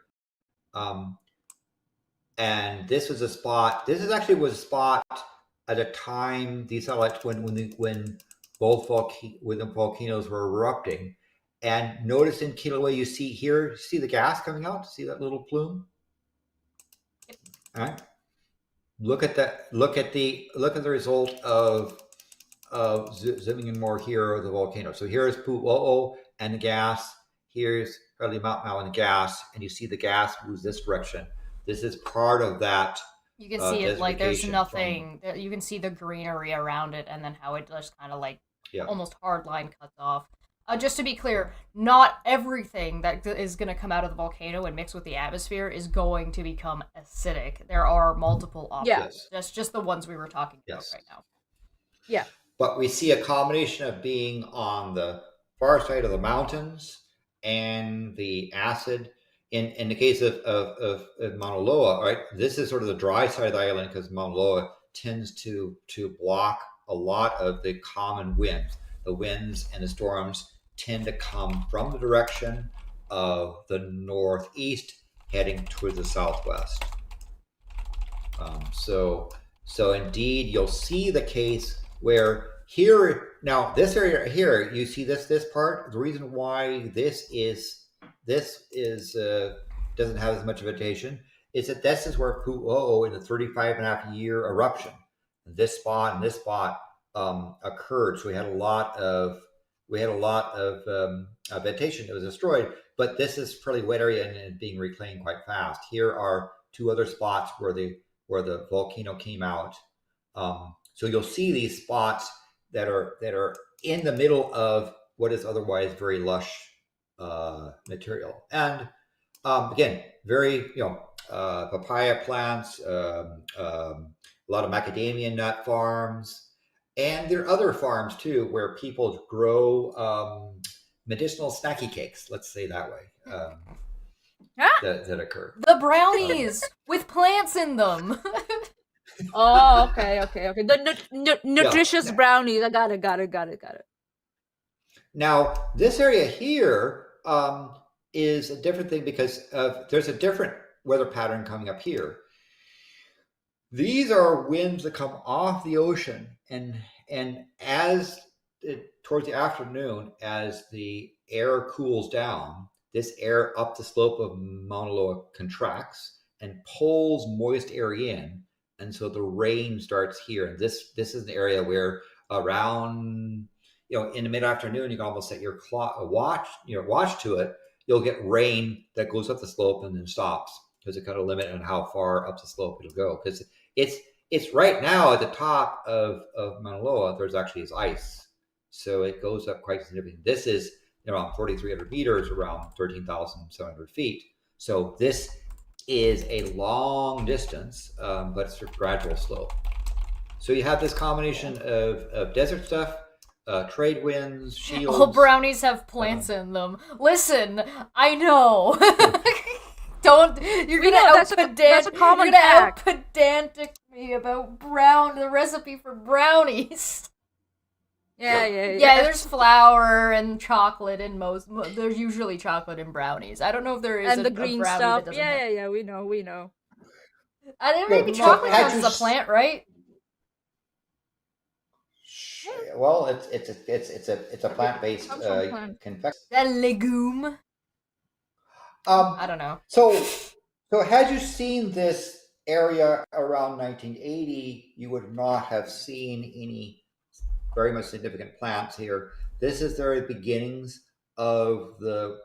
and this was a spot. This actually was a spot at a time these satellites when both the volcanoes were erupting. And notice in Kilauea, you see the gas coming out. See that little plume? All right. Look at that. Look at the result of zooming in more here of the volcano. So here's Pu'o'o and the gas. Here's Hurley Mount Mau and the gas, and you see the gas moves this direction. This is part of that. You can see it like there's nothing. You can see the greenery around it, and then how it just kind of like almost hard line cuts off. Just to be clear, not everything that is going to come out of the volcano and mix with the atmosphere is going to become acidic. There are multiple options. That's just the ones we were talking about right now. Yeah. But we see a combination of being on the far side of the mountains and the acid. In the case of Mauna Loa, right, this is sort of the dry side of the island because Mauna Loa tends to block a lot of the common winds. The winds and the storms tend to come from the direction of the northeast, heading toward the southwest. So indeed, you'll see the case where here now this area here, you see this part. The reason why this doesn't have as much vegetation is that this is where Pu'o'o in the 35.5-year eruption, this spot and this spot occurred. So we had a lot of vegetation that was destroyed, but this is fairly wet area and being reclaimed quite fast. Here are two other spots where the volcano came out. So you'll see these spots that are in the middle of what is otherwise very lush material. And again, very papaya plants, a lot of macadamia nut farms, and there are other farms too where people grow medicinal snacky cakes. Let's say that way. That occur. The brownies with plants in them. Oh, okay. The nutritious brownies. I got it. Now, this area here is a different thing because there's a different weather pattern coming up here. These are winds that come off the ocean, and towards the afternoon, as the air cools down, this air up the slope of Mauna Loa contracts and pulls moist air in, and so the rain starts here. And this is an area where around in the mid-afternoon you can almost set your watch to it, you'll get rain that goes up the slope and then stops because it kind of limit on how far up the slope it'll go. Because it's right now at the top of Mauna Loa, there's actually is ice. So it goes up quite significantly. This is around 4,300 meters, around 13,700 feet. So this is a long distance, but it's a gradual slope. So you have this combination of desert stuff, trade winds, shields. All brownies have plants in them. Listen, I know. Don't you're gonna that's a common fact. pedantic me about the recipe for brownies. Yeah. There's flour and chocolate in most. There's usually chocolate in brownies. I don't know if there is and the green brownie stuff. that doesn't have. Yeah. We know. I didn't maybe chocolate counts as a plant, right? Well, it's a plant-based confection. A legume. I don't know. So had you seen this area around 1980, you would not have seen any very much significant plants here. This is the very beginnings of the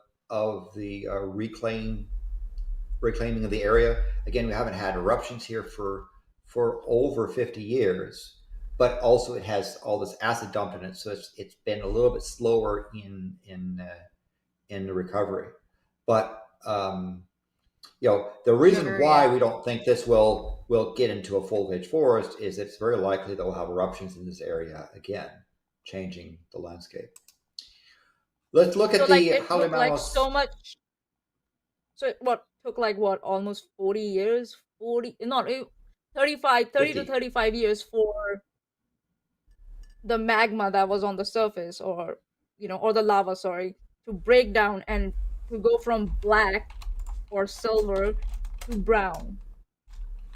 reclaiming of the area. Again, we haven't had eruptions here for over 50 years. But also, it has all this acid dumped in it, so it's been a little bit slower in the recovery. But the reason why we don't think this will get into a full-fledged forest is it's very likely that we'll have eruptions in this area again, changing the landscape. Let's look at the Halimamos. So much. So what took almost 40 years? 30 to 35 years for the magma that was on the surface, or the lava, to break down and to go from black or silver to brown.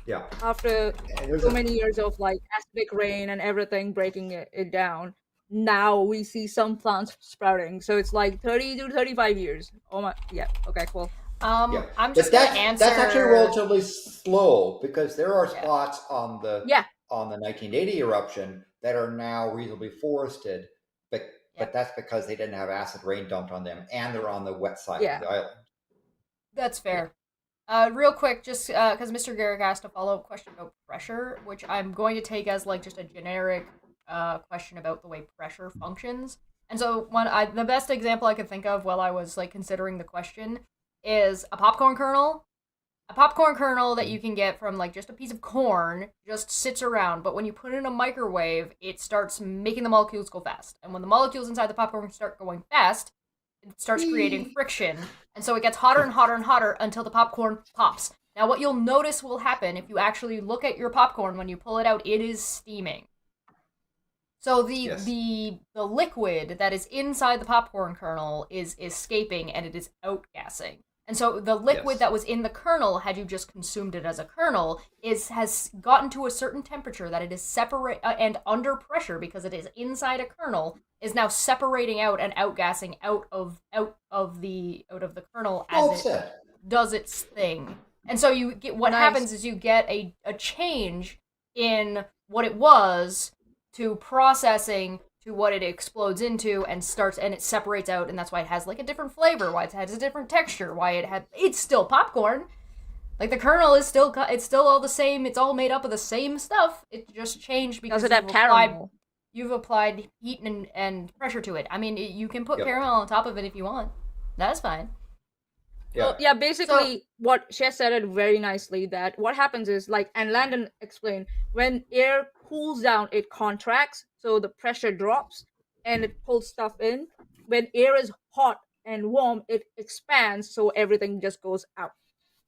Yeah. After so many years of acidic rain and everything breaking it down, now we see some plants sprouting. So it's 30 to 35 years. Oh my, yeah. Okay, cool. I'm just gonna answer. That's actually relatively slow because there are spots on the 1980 eruption that are now reasonably forested, but that's because they didn't have acid rain dumped on them and they're on the wet side of the island. That's fair. Real quick, just because Mr. Garrick asked a follow-up question about pressure, which I'm going to take as just a generic question about the way pressure functions. And so the best example I could think of while I was considering the question is a popcorn kernel. A popcorn kernel that you can get from just a piece of corn just sits around, but when you put it in a microwave, it starts making the molecules go fast. And when the molecules inside the popcorn start going fast, it starts creating friction. And so it gets hotter and hotter and hotter until the popcorn pops. Now what you'll notice will happen if you actually look at your popcorn when you pull it out, it is steaming. So the liquid that is inside the popcorn kernel is escaping and it is outgassing. And so the liquid that was in the kernel, had you just consumed it as a kernel, has gotten to a certain temperature that it is separate and under pressure because it is inside a kernel, is now separating out and outgassing out of the kernel as it does its thing. And so you get what happens is you get a change in what it was to processing to what it explodes into and it separates out, and that's why it has a different flavor, why it has a different texture, it's still popcorn. The kernel is still all the same, it's all made up of the same stuff. It just changed because you've applied heat and pressure to it. I mean, you can put caramel on top of it if you want. That's fine. Yeah. Well, basically what she said it very nicely, that what happens is and Landon explained, when air cools down, it contracts, so the pressure drops and it pulls stuff in. When air is hot and warm, it expands, so everything just goes out.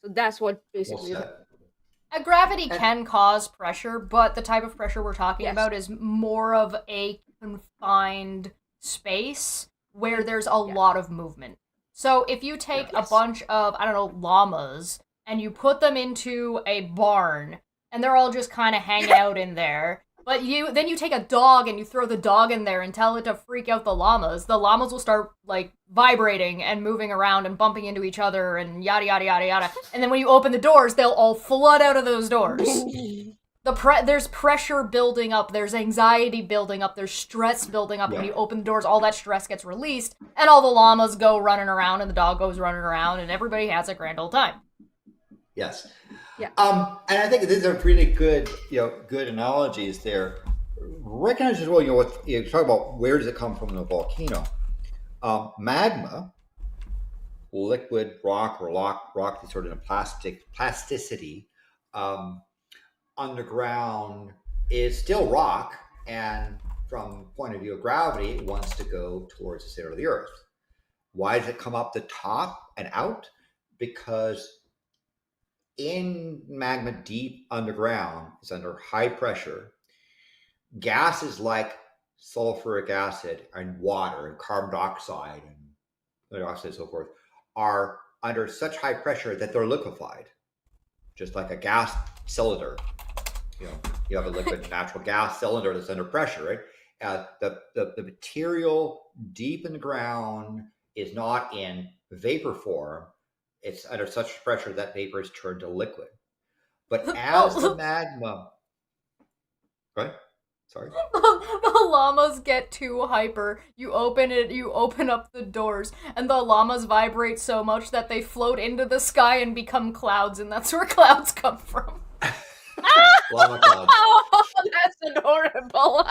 So that's what basically is. Gravity can cause pressure, but the type of pressure we're talking about is more of a confined space where there's a lot of movement. So if you take a bunch of, llamas, and you put them into a barn, and they're all just kind of hanging out in there, but then you take a dog and you throw the dog in there and tell it to freak out the llamas will start, vibrating and moving around and bumping into each other and yada, yada, yada, yada. And then when you open the doors, they'll all flood out of those doors. there's pressure building up, there's anxiety building up, there's stress building up. Yeah. When you open the doors, all that stress gets released, and all the llamas go running around, and the dog goes running around, and everybody has a grand old time. Yes. Yeah. And I think these are really good, good analogies there. Recognize as well, what you talk about, where does it come from in a volcano? Magma, liquid rock or rock that's sort of a plasticity, underground is still rock, and from point of view of gravity, it wants to go towards the center of the earth. Why does it come up the top and out? Because in magma deep underground, it's under high pressure. Gases like sulfuric acid and water and carbon dioxide and so forth are under such high pressure that they're liquefied, just like a gas cylinder. You have a liquid natural gas cylinder that's under pressure, right? The material deep in the ground is not in vapor form. It's under such pressure that vapor is turned to liquid. But as the magma, right? Sorry. The llamas get too hyper. You open up the doors, and the llamas vibrate so much that they float into the sky and become clouds, and that's where clouds come from. Llama clouds. Oh, that's adorable.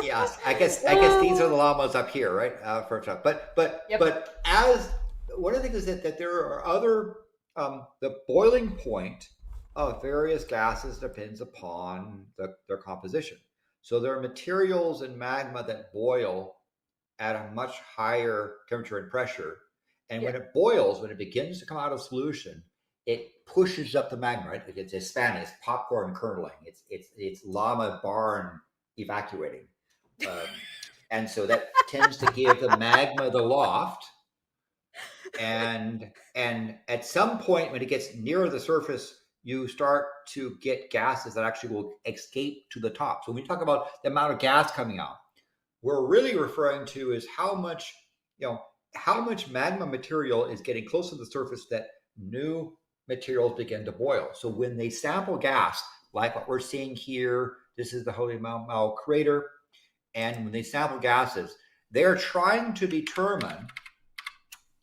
Yes, I guess these are the llamas up here, right? But as one of the things is that there are other the boiling point of various gases depends upon their composition. So there are materials in magma that boil at a much higher temperature and pressure, and when it boils, when it begins to come out of solution, it pushes up the magma, right? It's Spanish, popcorn kernelling. It's llama barn evacuating. And so that tends to give the magma the loft. And at some point when it gets nearer the surface, you start to get gases that actually will escape to the top. So when we talk about the amount of gas coming out, we're really referring to is how much magma material is getting close to the surface that new materials begin to boil. So when they sample gas, like what we're seeing here, this is the Maui crater, and when they sample gases, they're trying to determine.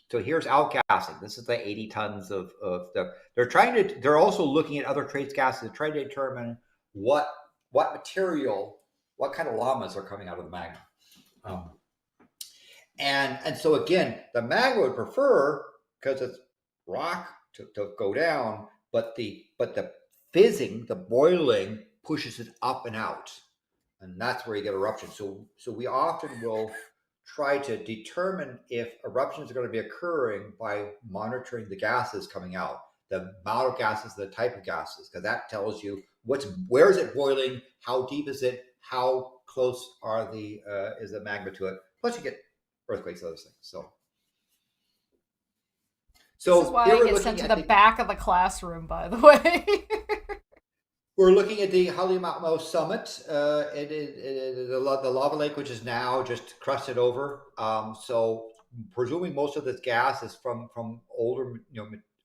So here's outgassing. This is the 80 tons of the. They're also looking at other trace gases to try to determine what material, what kind of llamas are coming out of the magma. And so again, the magma would prefer, because it's rock, to go down, but the fizzing, the boiling pushes it up and out, and that's where you get eruptions. So we often will try to determine if eruptions are going to be occurring by monitoring the gases coming out, the amount of gases, the type of gases, because that tells you where is it boiling, how deep is it, how close is the magma to it. Plus you get earthquakes, other things. So this is why I get sent to the back of the classroom, by the way. We're looking at the Halemaumau summit. It is the lava lake, which is now just crusted over. So presuming most of this gas is from older,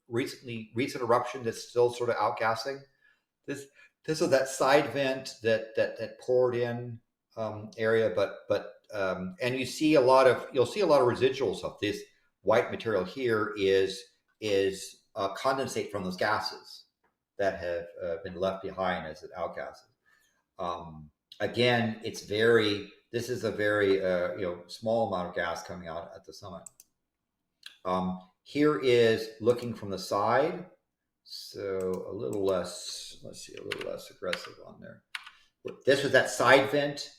recent eruption that's still sort of outgassing. This is that side vent that poured in area, but and you'll see a lot of residuals of this white material here is condensate from those gases that have been left behind as it outgasses. Again, this is a very small amount of gas coming out at the summit. Here is looking from the side, so a little less aggressive on there. This was that side vent,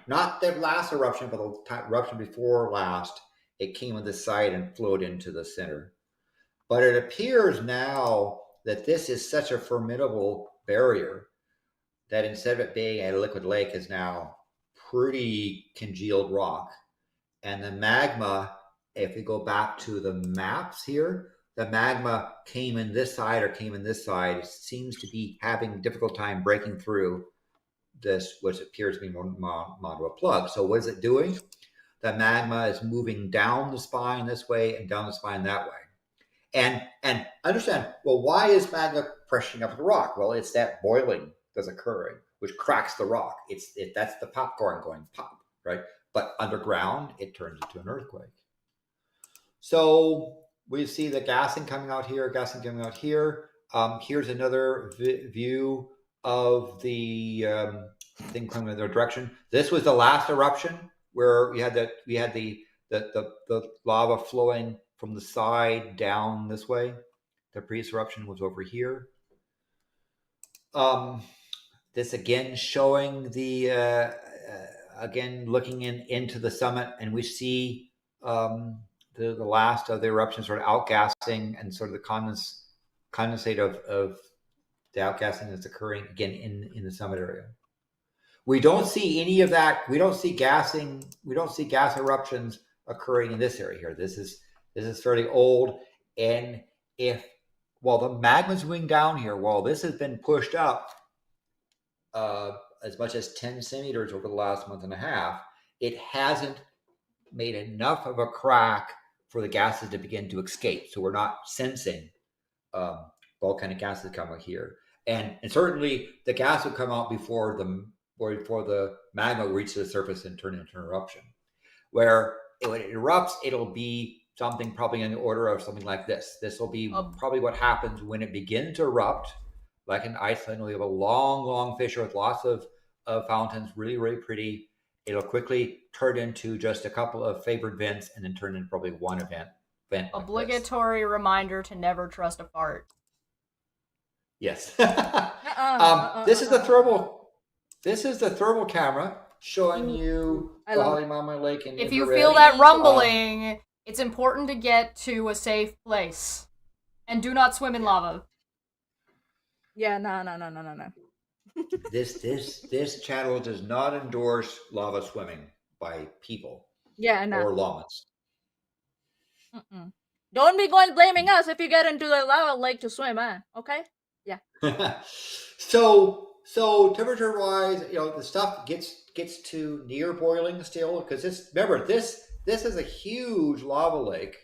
not the last eruption, but the eruption before last. It came on this side and flowed into the center. But it appears now that this is such a formidable barrier that instead of it being a liquid lake is now pretty congealed rock. And the magma, if we go back to the maps here, the magma came in this side or came in this side. It seems to be having a difficult time breaking through this, which appears to be Maanyaa plug. So what is it doing? The magma is moving down the spine this way and down the spine that way. And understand, well, why is magma pressuring up the rock? Well, it's that boiling that's occurring, which cracks the rock. That's the popcorn going pop, right? But underground, it turns into an earthquake. So we see the gassing coming out here, gassing coming out here. Here's another view of the thing coming in their direction. This was the last eruption where we had the lava flowing from the side down this way. The previous eruption was over here. This again showing the again looking into the summit, and we see the last of the eruptions sort of outgassing and sort of the condensate of the outgassing that's occurring again in the summit area. We don't see any of that. We don't see gassing. We don't see gas eruptions occurring in this area here. This is fairly old, and while the magma's moving down here, while this has been pushed up as much as 10 centimeters over the last month and a half, it hasn't made enough of a crack for the gases to begin to escape. So we're not sensing volcanic gases coming here, and certainly the gas will come out before the magma reaches the surface and turn into an eruption. Where when it erupts, it'll be something probably in the order of something like this. This will be probably what happens when it begins to erupt. Like in Iceland, we have a long fissure with lots of fountains, really, really pretty. It'll quickly turn into just a couple of favored vents and then turn into probably one vent. Obligatory reminder to never trust a fart. Yes. This is the thermal. This is the thermal camera showing you the Lahaina Lake in If you infrared. feel that rumbling, it's important to get to a safe place. And do not swim in lava. Yeah, no. This channel does not endorse lava swimming by people. Yeah, no. Or llamas. Don't be going blaming us if you get into the lava lake to swim, okay? Yeah. So temperature wise, the stuff gets to near boiling still, because this is a huge lava lake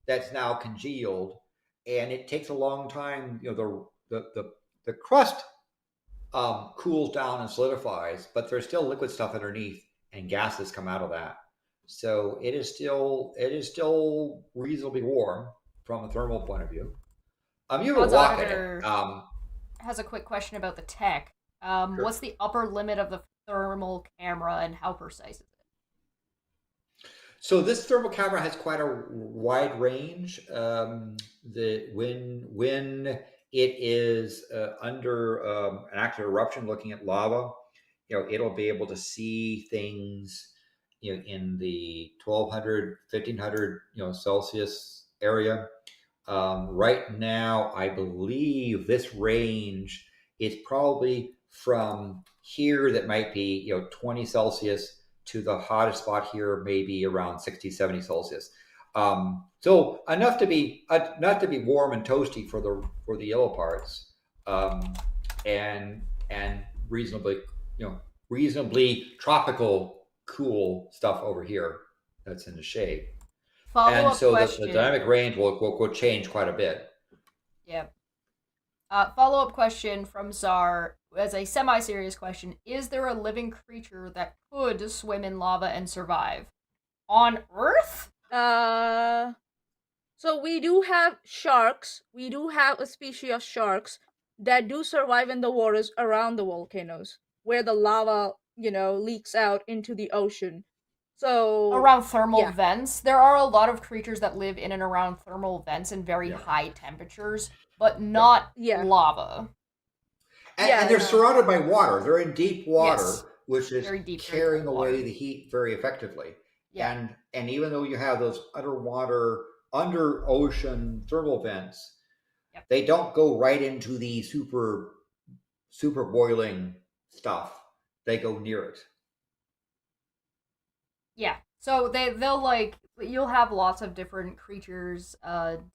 that's now congealed, and it takes a long time. The crust cools down and solidifies, but there's still liquid stuff underneath, and gases come out of that. So it is still reasonably warm from a thermal point of view. You were walking it. Has a quick question about the tech. Sure. What's the upper limit of the thermal camera, and how precise is it? So this thermal camera has quite a wide range. When it is under an active eruption, looking at lava, it'll be able to see things, in the 1200, 1500, Celsius area. Right now, I believe this range is probably from here that might be 20 Celsius to the hottest spot here, maybe around 60, 70 Celsius. So enough to be warm and toasty for the yellow parts, and reasonably tropical cool stuff over here that's in the shade. And so the dynamic range will change quite a bit. Yeah. Follow-up question from Czar, as a semi-serious question: is there a living creature that could swim in lava and survive on Earth? So we do have sharks. We do have a species of sharks that do survive in the waters around the volcanoes, where the lava, leaks out into the ocean. So around thermal vents, there are a lot of creatures that live in and around thermal vents in very high temperatures, but not lava. And they're surrounded by water. They're in deep water, which is carrying away the heat very effectively. Yeah. And even though you have those under ocean thermal vents, they don't go right into the super boiling stuff. They go near it. Yeah. So they'll you'll have lots of different creatures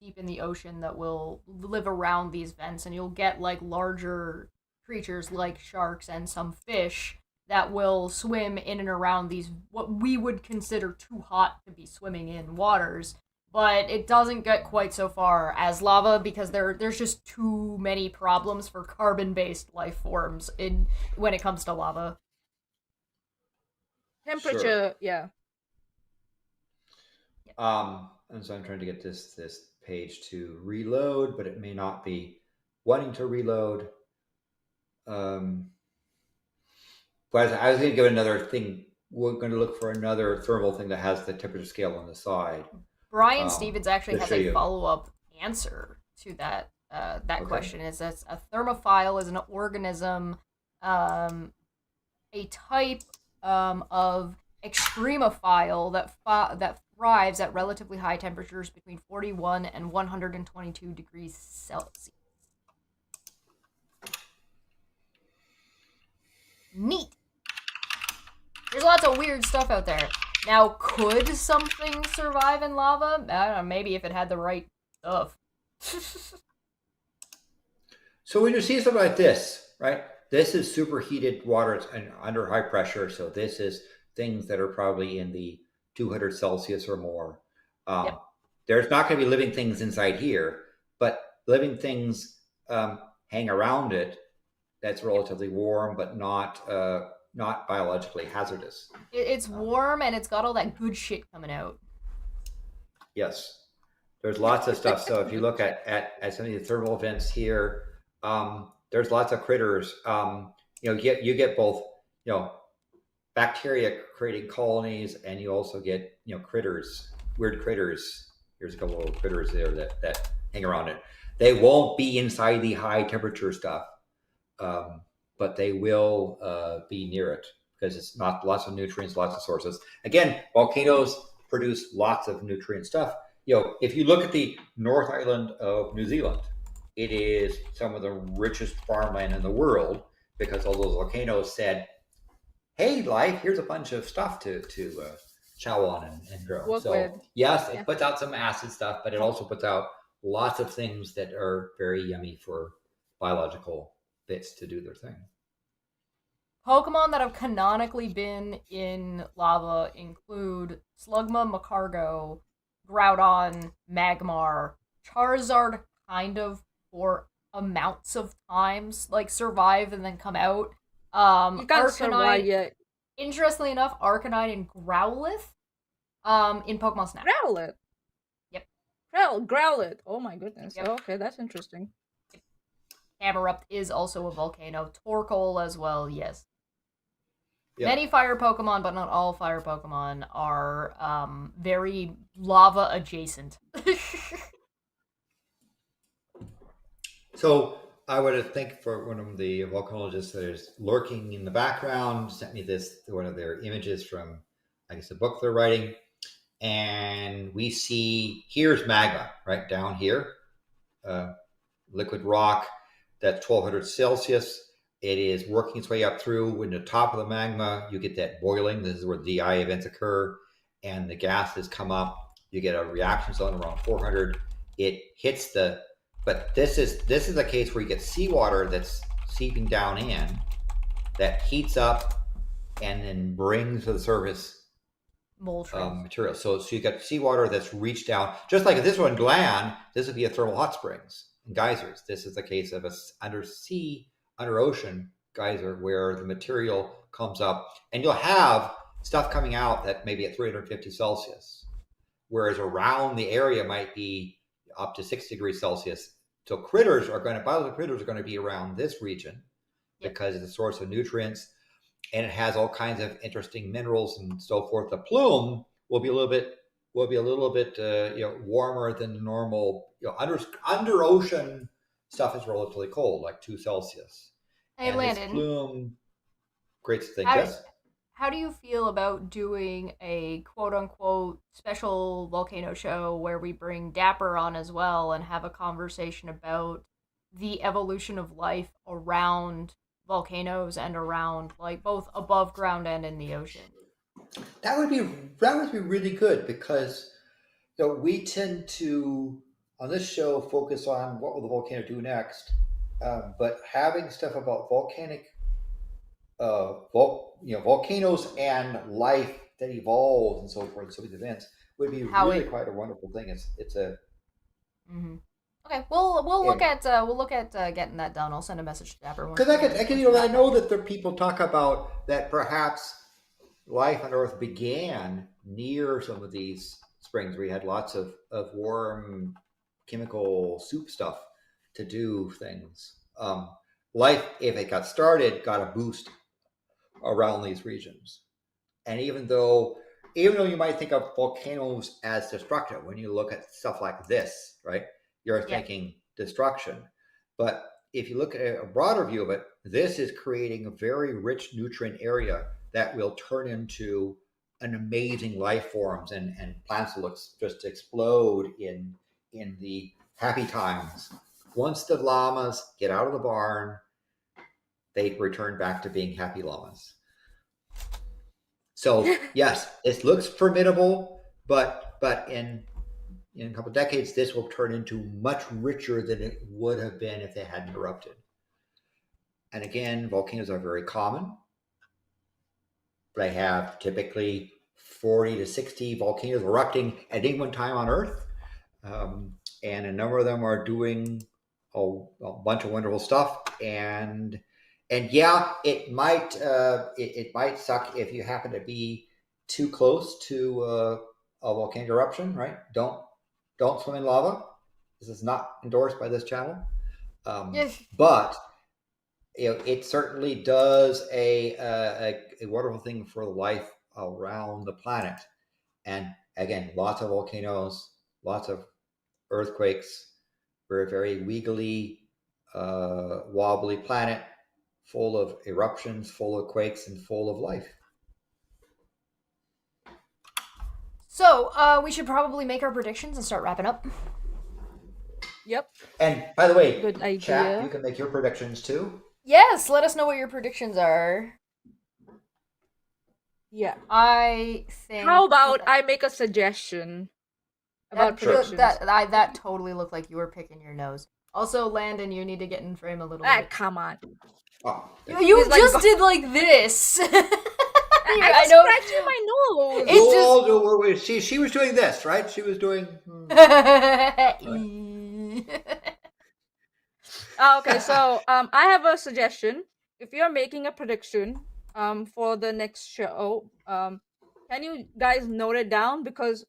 deep in the ocean that will live around these vents, and you'll get larger creatures like sharks and some fish that will swim in and around these what we would consider too hot to be swimming in waters. but it doesn't get quite so far as lava because there's just too many problems for carbon-based life forms in when it comes to lava. Temperature, yeah. And so I'm trying to get this page to reload, but it may not be wanting to reload. But I was going to give another thing. We're going to look for another thermal thing that has the temperature scale on the side. Brian Stevens actually has a you. follow-up answer to that Okay. question. Is that a thermophile is an organism, a type of extremophile that thrives at relatively high temperatures between 41 and 122 degrees Celsius. Neat. There's lots of weird stuff out there. Now, could something survive in lava? I don't know, maybe if it had the right stuff. So when you see something like this, right? This is superheated water and under high pressure. So this is things that are probably in the 200 Celsius or more. Yep. There's not going to be living things inside here, but living things hang around it. That's relatively warm, but not biologically hazardous. It's warm and it's got all that good shit coming out. Yes, there's lots of stuff. So if you look at some of the thermal events here, there's lots of critters. You get both bacteria creating colonies, and you also get critters, weird critters. Here's a couple of critters there that hang around it. They won't be inside the high temperature stuff, but they will be near it because it's not lots of nutrients, lots of sources. Again, volcanoes produce lots of nutrient stuff. If you look at the North Island of New Zealand, it is some of the richest farmland in the world because all those volcanoes said, "Hey, life, here's a bunch of stuff to chow on and grow." Work with. Yes, it puts out some acid stuff, but it also puts out lots of things that are very yummy for biological bits to do their thing. Pokemon that have canonically been in lava include Slugma, Macargo, Groudon, Magmar, Charizard kind of for amounts of times, like survive and then come out. You can't survive yet. Interestingly enough, Arcanine and Growlithe in Pokemon Snap. Growlithe? Yep. Growlithe. Oh my goodness. Yep. Okay, that's interesting. Camerupt is also a volcano. Torkoal as well, yes. Yeah. Many fire Pokemon, but not all fire Pokemon, are very lava adjacent. So I want to thank for one of the volcanologists that is lurking in the background, sent me one of their images from, I guess, a book they're writing. And we see, here's magma, right down here, liquid rock, that's 1200 Celsius. It is working its way up through. When the top of the magma, you get that boiling. This is where the DI events occur, and the gases come up. You get a reaction zone around 400. It hits but this is a case where you get seawater that's seeping down in, that heats up, and then brings to the surface material. So you got seawater that's reached down, just like if this one land. This would be a thermal hot springs and geysers. This is a case of a under ocean geyser where the material comes up, and you'll have stuff coming out that maybe at 350 Celsius, whereas around the area might be up to 6 degrees Celsius. So biological critters are going to be around this region because it's a source of nutrients, and it has all kinds of interesting minerals and so forth. The plume will be a little bit warmer than the normal. Under ocean stuff is relatively cold, like 2 Celsius. Hey, and Landon. This plume creates things. How do you feel about doing a quote-unquote special volcano show where we bring Dapper on as well and have a conversation about the evolution of life around volcanoes and around, like, both above ground and in the ocean? That would be really good because we tend to, on this show, focus on what will the volcano do next, but having stuff about volcanic volcanoes and life that evolves and so forth, so these events would be How really it- quite a wonderful thing. It's a Mm-hmm. Okay, we'll look Yeah. at getting that done. I'll send a message to everyone. because I can I know that the people talk about that perhaps life on Earth began near some of these springs where you had lots of warm chemical soup stuff to do things. Life, if it got started, got a boost around these regions. And even though you might think of volcanoes as destructive, when you look at stuff like this, right, you're thinking destruction. But if you look at a broader view of it, this is creating a very rich nutrient area that will turn into an amazing life forms, and plants will just explode in the happy times. Once the llamas get out of the barn, they return back to being happy llamas. So yes, it looks formidable, but in a couple of decades, this will turn into much richer than it would have been if they hadn't erupted. And again, volcanoes are very common. They have typically 40 to 60 volcanoes erupting at any one time on Earth. And a number of them are doing a bunch of wonderful stuff. And yeah, it might suck if you happen to be too close to a volcanic eruption, right? Don't swim in lava. This is not endorsed by this channel. But it certainly does a wonderful thing for life around the planet. And again, lots of volcanoes, lots of earthquakes. We're a very wiggly, wobbly planet, full of eruptions, full of quakes, and full of life. So we should probably make our predictions and start wrapping up. Yep. And by the way, Good idea. chat, you can make your predictions too. Yes, let us know what your predictions are. Yeah. I think. How about I make a suggestion about predictions? That totally looked like you were picking your nose. Also, Landon, you need to get in frame a little bit. Come on. Oh, You just did like this. I know. Scratching my nose. It's just she was doing this, right? She was doing. Okay, so I have a suggestion. If you're making a prediction for the next show, can you guys note it down? Because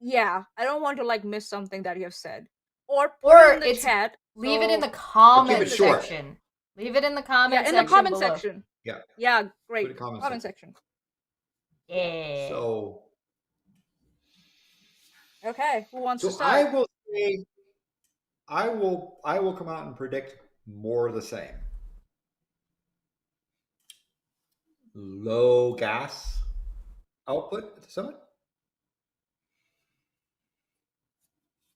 I don't want to like miss something that you have said. Or put it in the chat. Leave it in the comment short. section. Leave it in the comment section. In the comment below. section. Yeah. Yeah, great. Comment section. Yeah. So. Okay, who wants to So start? I will say, I will come out and predict more of the same. Low gas output at the summit.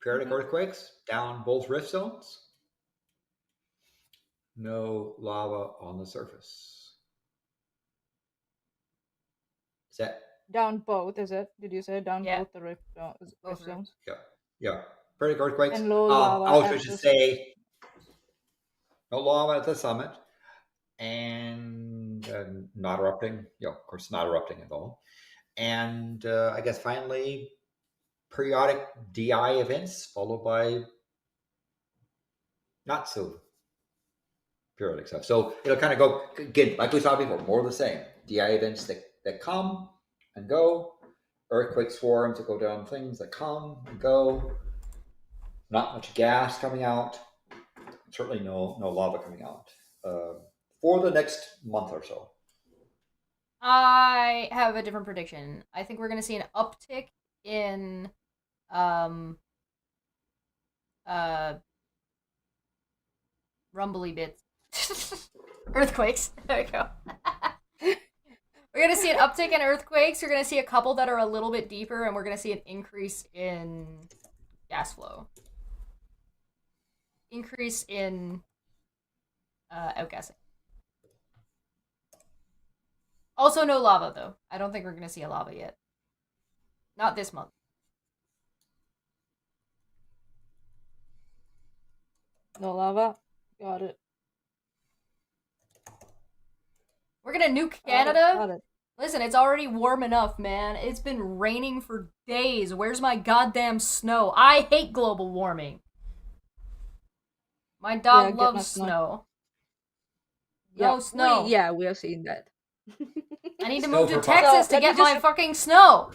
Periodic earthquakes down both rift zones. No lava on the surface. Is that down both? Is it? Did you say down both the rift zones? Yeah. Periodic earthquakes. And low lava. I was just say no lava at the summit, and not erupting. Of course, not erupting at all. And I guess finally, periodic DI events followed by not so periodic stuff. So it'll kind of go again, like we saw before, more of the same. DI events that come and go, earthquake swarms that go down things that come and go. Not much gas coming out. Certainly no lava coming out for the next month or so. I have a different prediction. I think we're going to see an uptick in rumbly bits. Earthquakes. There we go. We're going to see an uptick in earthquakes. We're going to see a couple that are a little bit deeper, and we're going to see an increase in gas flow. Increase in outgassing. Also, no lava, though. I don't think we're going to see a lava yet. Not this month. No lava? Got it. We're going to nuke Canada. Got it. Listen, it's already warm enough, man. It's been raining for days. Where's my goddamn snow? I hate global warming. My Yeah, dog get my loves snow. snow. Yeah, No snow. we are seeing that. I need to Snow move to for Texas to let me get just my fucking snow.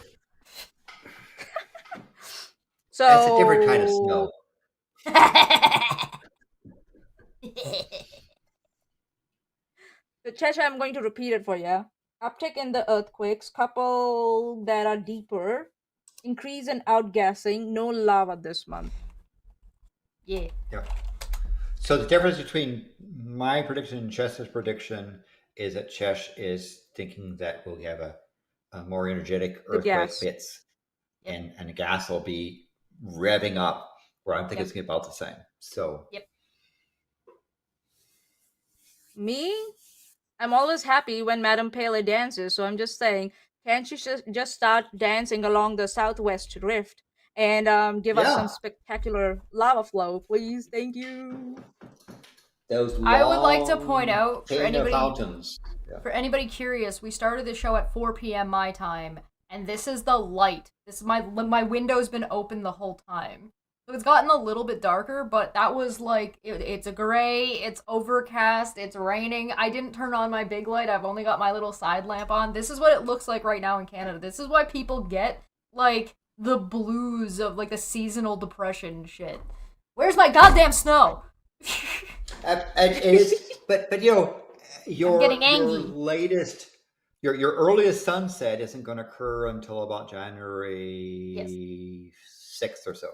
That's a different kind of snow. The Cheshire, I'm going to repeat it for you. Uptick in the earthquakes, couple that are deeper, increase in outgassing, no lava this month. Yeah. Yeah. So the difference between my prediction and Chess's prediction is that Chesh is thinking that we'll have a more energetic The earthquake gas. hits, Yep. and the gas will be revving up. Where I'm thinking Yep. it's going to be about the same. So Yep. Me? I'm always happy when Madam Pele dances, so I'm just saying, can't you just start dancing along the southwest rift and give us some yeah, spectacular lava flow, please? Thank you. those I would like to long point out for chain of anybody fountains. Yeah. for anybody curious, we started the show at 4 p.m. my time, and this is the light. This is my window's been open the whole time. So it's gotten a little bit darker, but that was like it's a gray, it's overcast, it's raining. I didn't turn on my big light. I've only got my little side lamp on. This is what it looks like right now in Canada. This is why people get like the blues of like the seasonal depression shit. Where's my goddamn snow? It is, but you know, I'm getting your angry. latest, your earliest sunset isn't going to occur until about Yes. January 6th or so.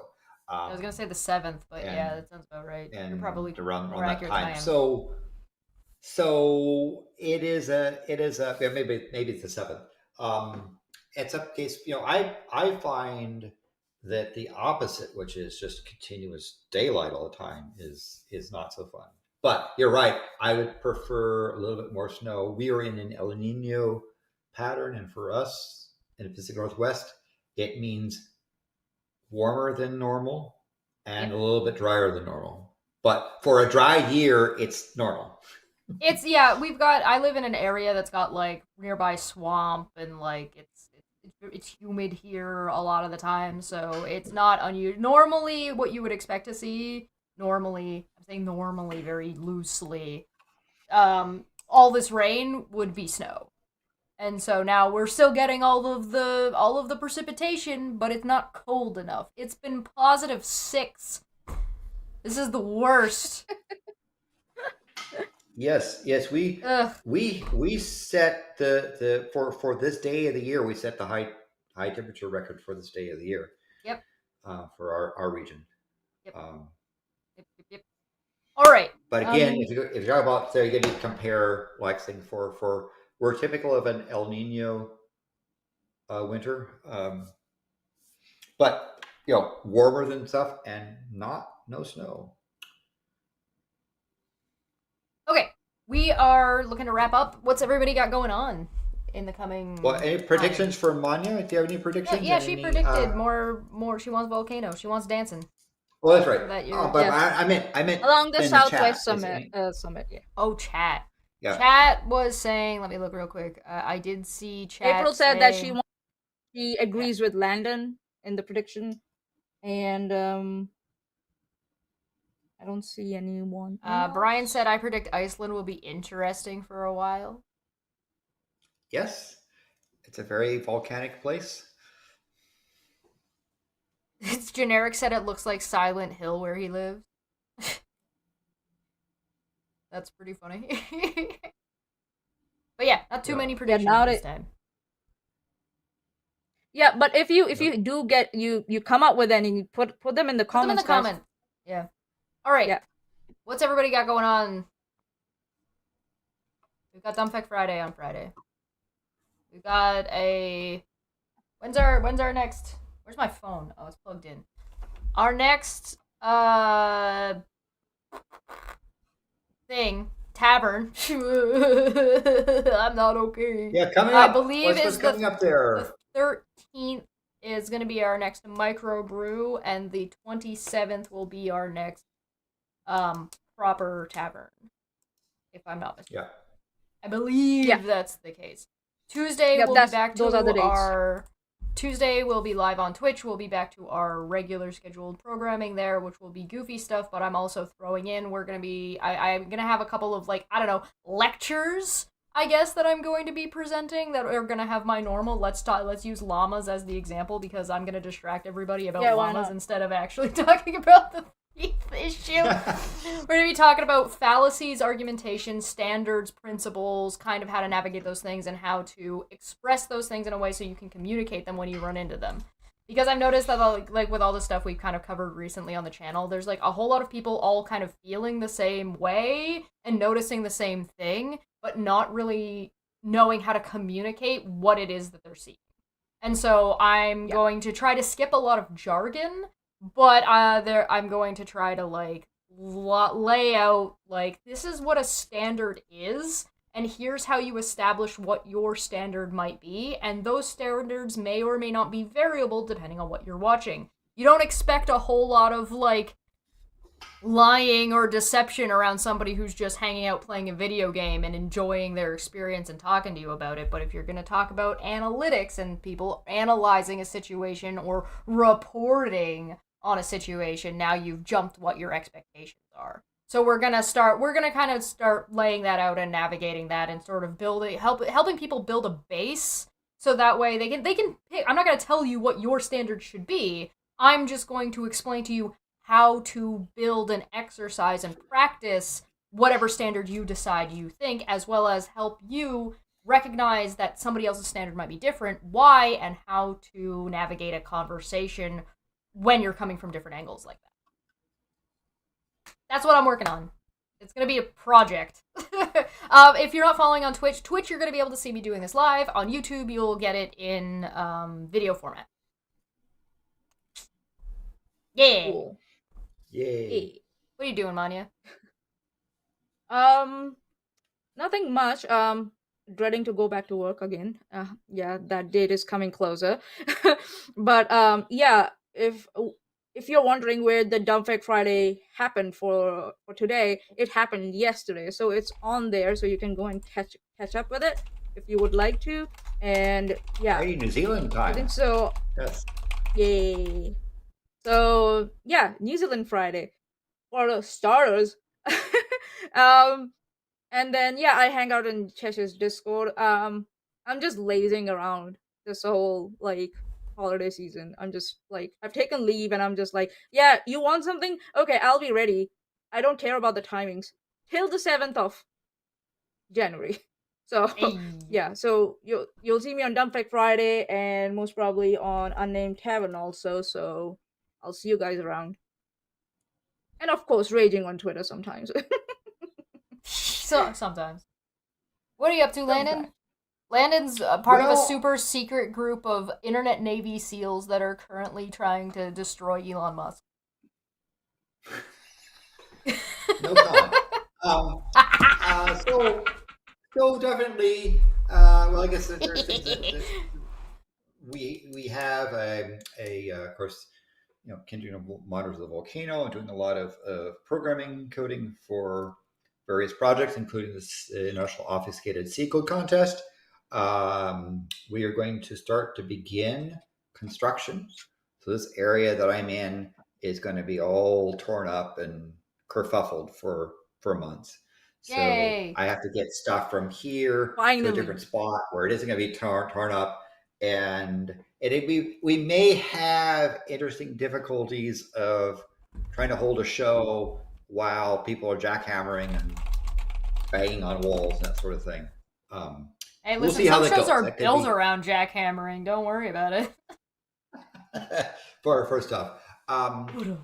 I was gonna say the 7th, but yeah, And that sounds about right. You're and probably around more that accurate time. than I am. So it is yeah, maybe it's the 7th. It's a case, you know, I find that the opposite, which is just continuous daylight all the time, is not so fun. But you're right. I would prefer a little bit more snow. We are in an El Nino pattern, and for us in the Pacific Northwest, it means warmer than normal and a little bit drier than normal. But for a dry year, it's normal. It's yeah, I live in an area that's got like nearby swamp and like it's humid here a lot of the time, so it's not unusual. Normally, what you would expect to see, normally, I'm saying normally very loosely, all this rain would be snow. And so now we're still getting all of the precipitation, but it's not cold enough. It's been +6. This is the worst. Yes, Ugh. we set the for this day of the year, we set the high temperature record for this day of the year. Yep. For our region. Yep. Um, Yep. All right. but again, if you talk about, so you get to compare like thing for we're typical of an El Nino winter, but you know, warmer than stuff and no snow. Okay, we are looking to wrap up. What's everybody got going on in the coming? Well, any predictions for Maanyaa? Do you have any predictions? Yeah, she Any, predicted more. She wants Volcano. She wants dancing. Well, that's right. That Oh, but yeah. I meant Along the in Southwest chat. Summit, yeah. Oh, chat. Yeah. Chat was saying. Let me look real quick. I did see chat. April said that she agrees with Landon in the prediction, and I don't see anyone else. Brian said I predict Iceland will be interesting for a while. Yes, it's a very volcanic place. It's generic said it looks like Silent Hill where he lives. That's pretty funny. But yeah, not too many predictions this time. Yeah, but if you do get you come up with any, put them in the comments. Put them in the comments. Yeah. All right. Yeah. What's everybody got going on? We've got Dumb Fact Friday on Friday. We've got a. When's our next? Where's my phone? Oh, it's plugged in. Our next thing, tavern. I'm not okay. Yeah, coming up. I believe what's coming up there. The 13th is going to be our next microbrew, and the 27th will be our next proper tavern. If I'm not mistaken. Yeah. I believe that's the case. Tuesday Yep, we'll be back those are the to dates. our Tuesday we'll be live on Twitch. We'll be back to our regular scheduled programming there, which will be goofy stuff, but I'm also throwing in I'm gonna have a couple of like, I don't know, lectures, I guess, that I'm going to be presenting that are gonna have my normal let's use llamas as the example because I'm gonna distract everybody about llamas instead of actually talking about the issue. We're going to be talking about fallacies, argumentation, standards, principles, kind of how to navigate those things and how to express those things in a way so you can communicate them when you run into them. Because I've noticed that like with all the stuff we've kind of covered recently on the channel, there's like a whole lot of people all kind of feeling the same way and noticing the same thing, but not really knowing how to communicate what it is that they're seeing. And so I'm going to try to skip a lot of jargon, but I'm going to try to like lay out like this is what a standard is, and here's how you establish what your standard might be, and those standards may or may not be variable depending on what you're watching. You don't expect a whole lot of like lying or deception around somebody who's just hanging out playing a video game and enjoying their experience and talking to you about it. But if you're going to talk about analytics and people analyzing a situation or reporting on a situation, now you've jumped what your expectations are. So we're going to kind of start laying that out and navigating that and sort of helping people build a base so that way they can pick. I'm not going to tell you what your standard should be. I'm just going to explain to you how to build and exercise and practice whatever standard you decide you think, as well as help you recognize that somebody else's standard might be different, why, and how to navigate a conversation when you're coming from different angles like that. That's what I'm working on. It's going to be a project. If you're not following on Twitch, you're going to be able to see me doing this live. On YouTube, you'll get it in video format. Yeah. Cool. Yay. What are you doing, Maanyaa? Nothing much. Dreading to go back to work again. Yeah, that date is coming closer. But yeah, if you're wondering where the Dumb Fact Friday happened for today, it happened yesterday. So it's on there, so you can go and catch up with it if you would like to. And yeah, Hey, New Zealand time. I think so. Yes. Yay. So yeah, New Zealand Friday for the starters. And then yeah, I hang out in Chesh's Discord. I'm just lazing around this whole like holiday season. I'm just like, I've taken leave and I'm just like, yeah, you want something? Okay, I'll be ready. I don't care about the timings till the 7th of January. So yeah, so you'll see me on Dumb Fact Friday and most probably on Unnamed Tavern also. So I'll see you guys around. And of course, raging on Twitter sometimes. So sometimes. What are you up to, Landon? Landon's part of a super secret group of internet Navy SEALs that are currently trying to destroy Elon Musk. No comment. So definitely. Well, I guess there's things that we have of course, Kendrick monitors the Volcano and doing a lot of programming coding for various projects, including this National Obfuscated C Code contest. We are going to begin construction. So this area that I'm in is going to be all torn up and kerfuffled for months. So Yay. I have to get stuff from here Finally. to a different spot where it isn't going to be torn up. And we may have interesting difficulties of trying to hold a show while people are jackhammering and banging on walls and that sort of thing. Hey, we'll listen, see how some that shows goes. are built around jackhammering. Don't worry about it. For our first stuff.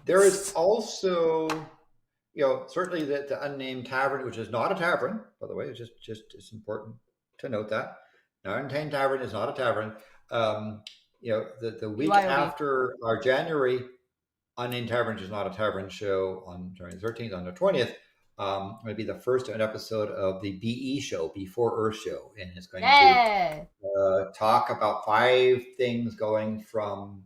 There is also, certainly the Unnamed Tavern, which is not a tavern, by the way. It's just it's important to note that. Now, Unnamed Tavern is not a tavern. The week after our January Unnamed Tavern is not a tavern show on January 13th, on the 20th, going to be the first episode of the BE show, Before Earth show, and it's going to talk about 5 things going from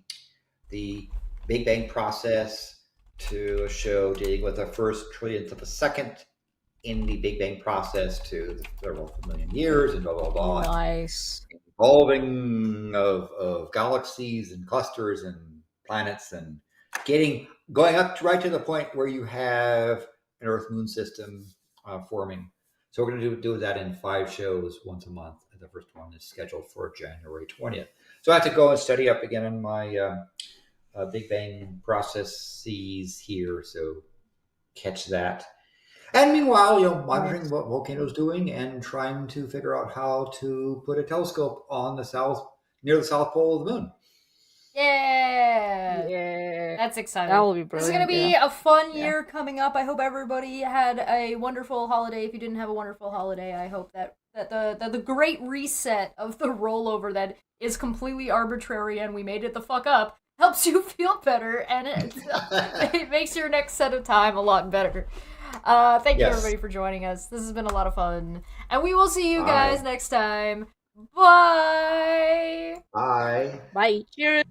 the Big Bang process to a show dealing with the first trillionth of a second in the Big Bang process to several million years and blah blah blah. Nice. Evolving of galaxies and clusters and planets and going up right to the point where you have an Earth-Moon system forming. So we're going to do that in 5 shows once a month. And the first one is scheduled for January 20th. So I have to go and study up again on my Big Bang processes here. So catch that. And meanwhile, monitoring what Volcano's doing and trying to figure out how to put a telescope on near the south pole of the moon. Yeah. Yeah. That's exciting. That will be This is brilliant. going to be a fun year coming up. I hope everybody had a wonderful holiday. If you didn't have a wonderful holiday, I hope that the great reset of the rollover that is completely arbitrary and we made it the fuck up helps you feel better, and it makes your next set of time a lot better. Thank you everybody for joining us. This has been a lot of fun. And we will see you guys next time. Bye! Bye. Bye. Cheers.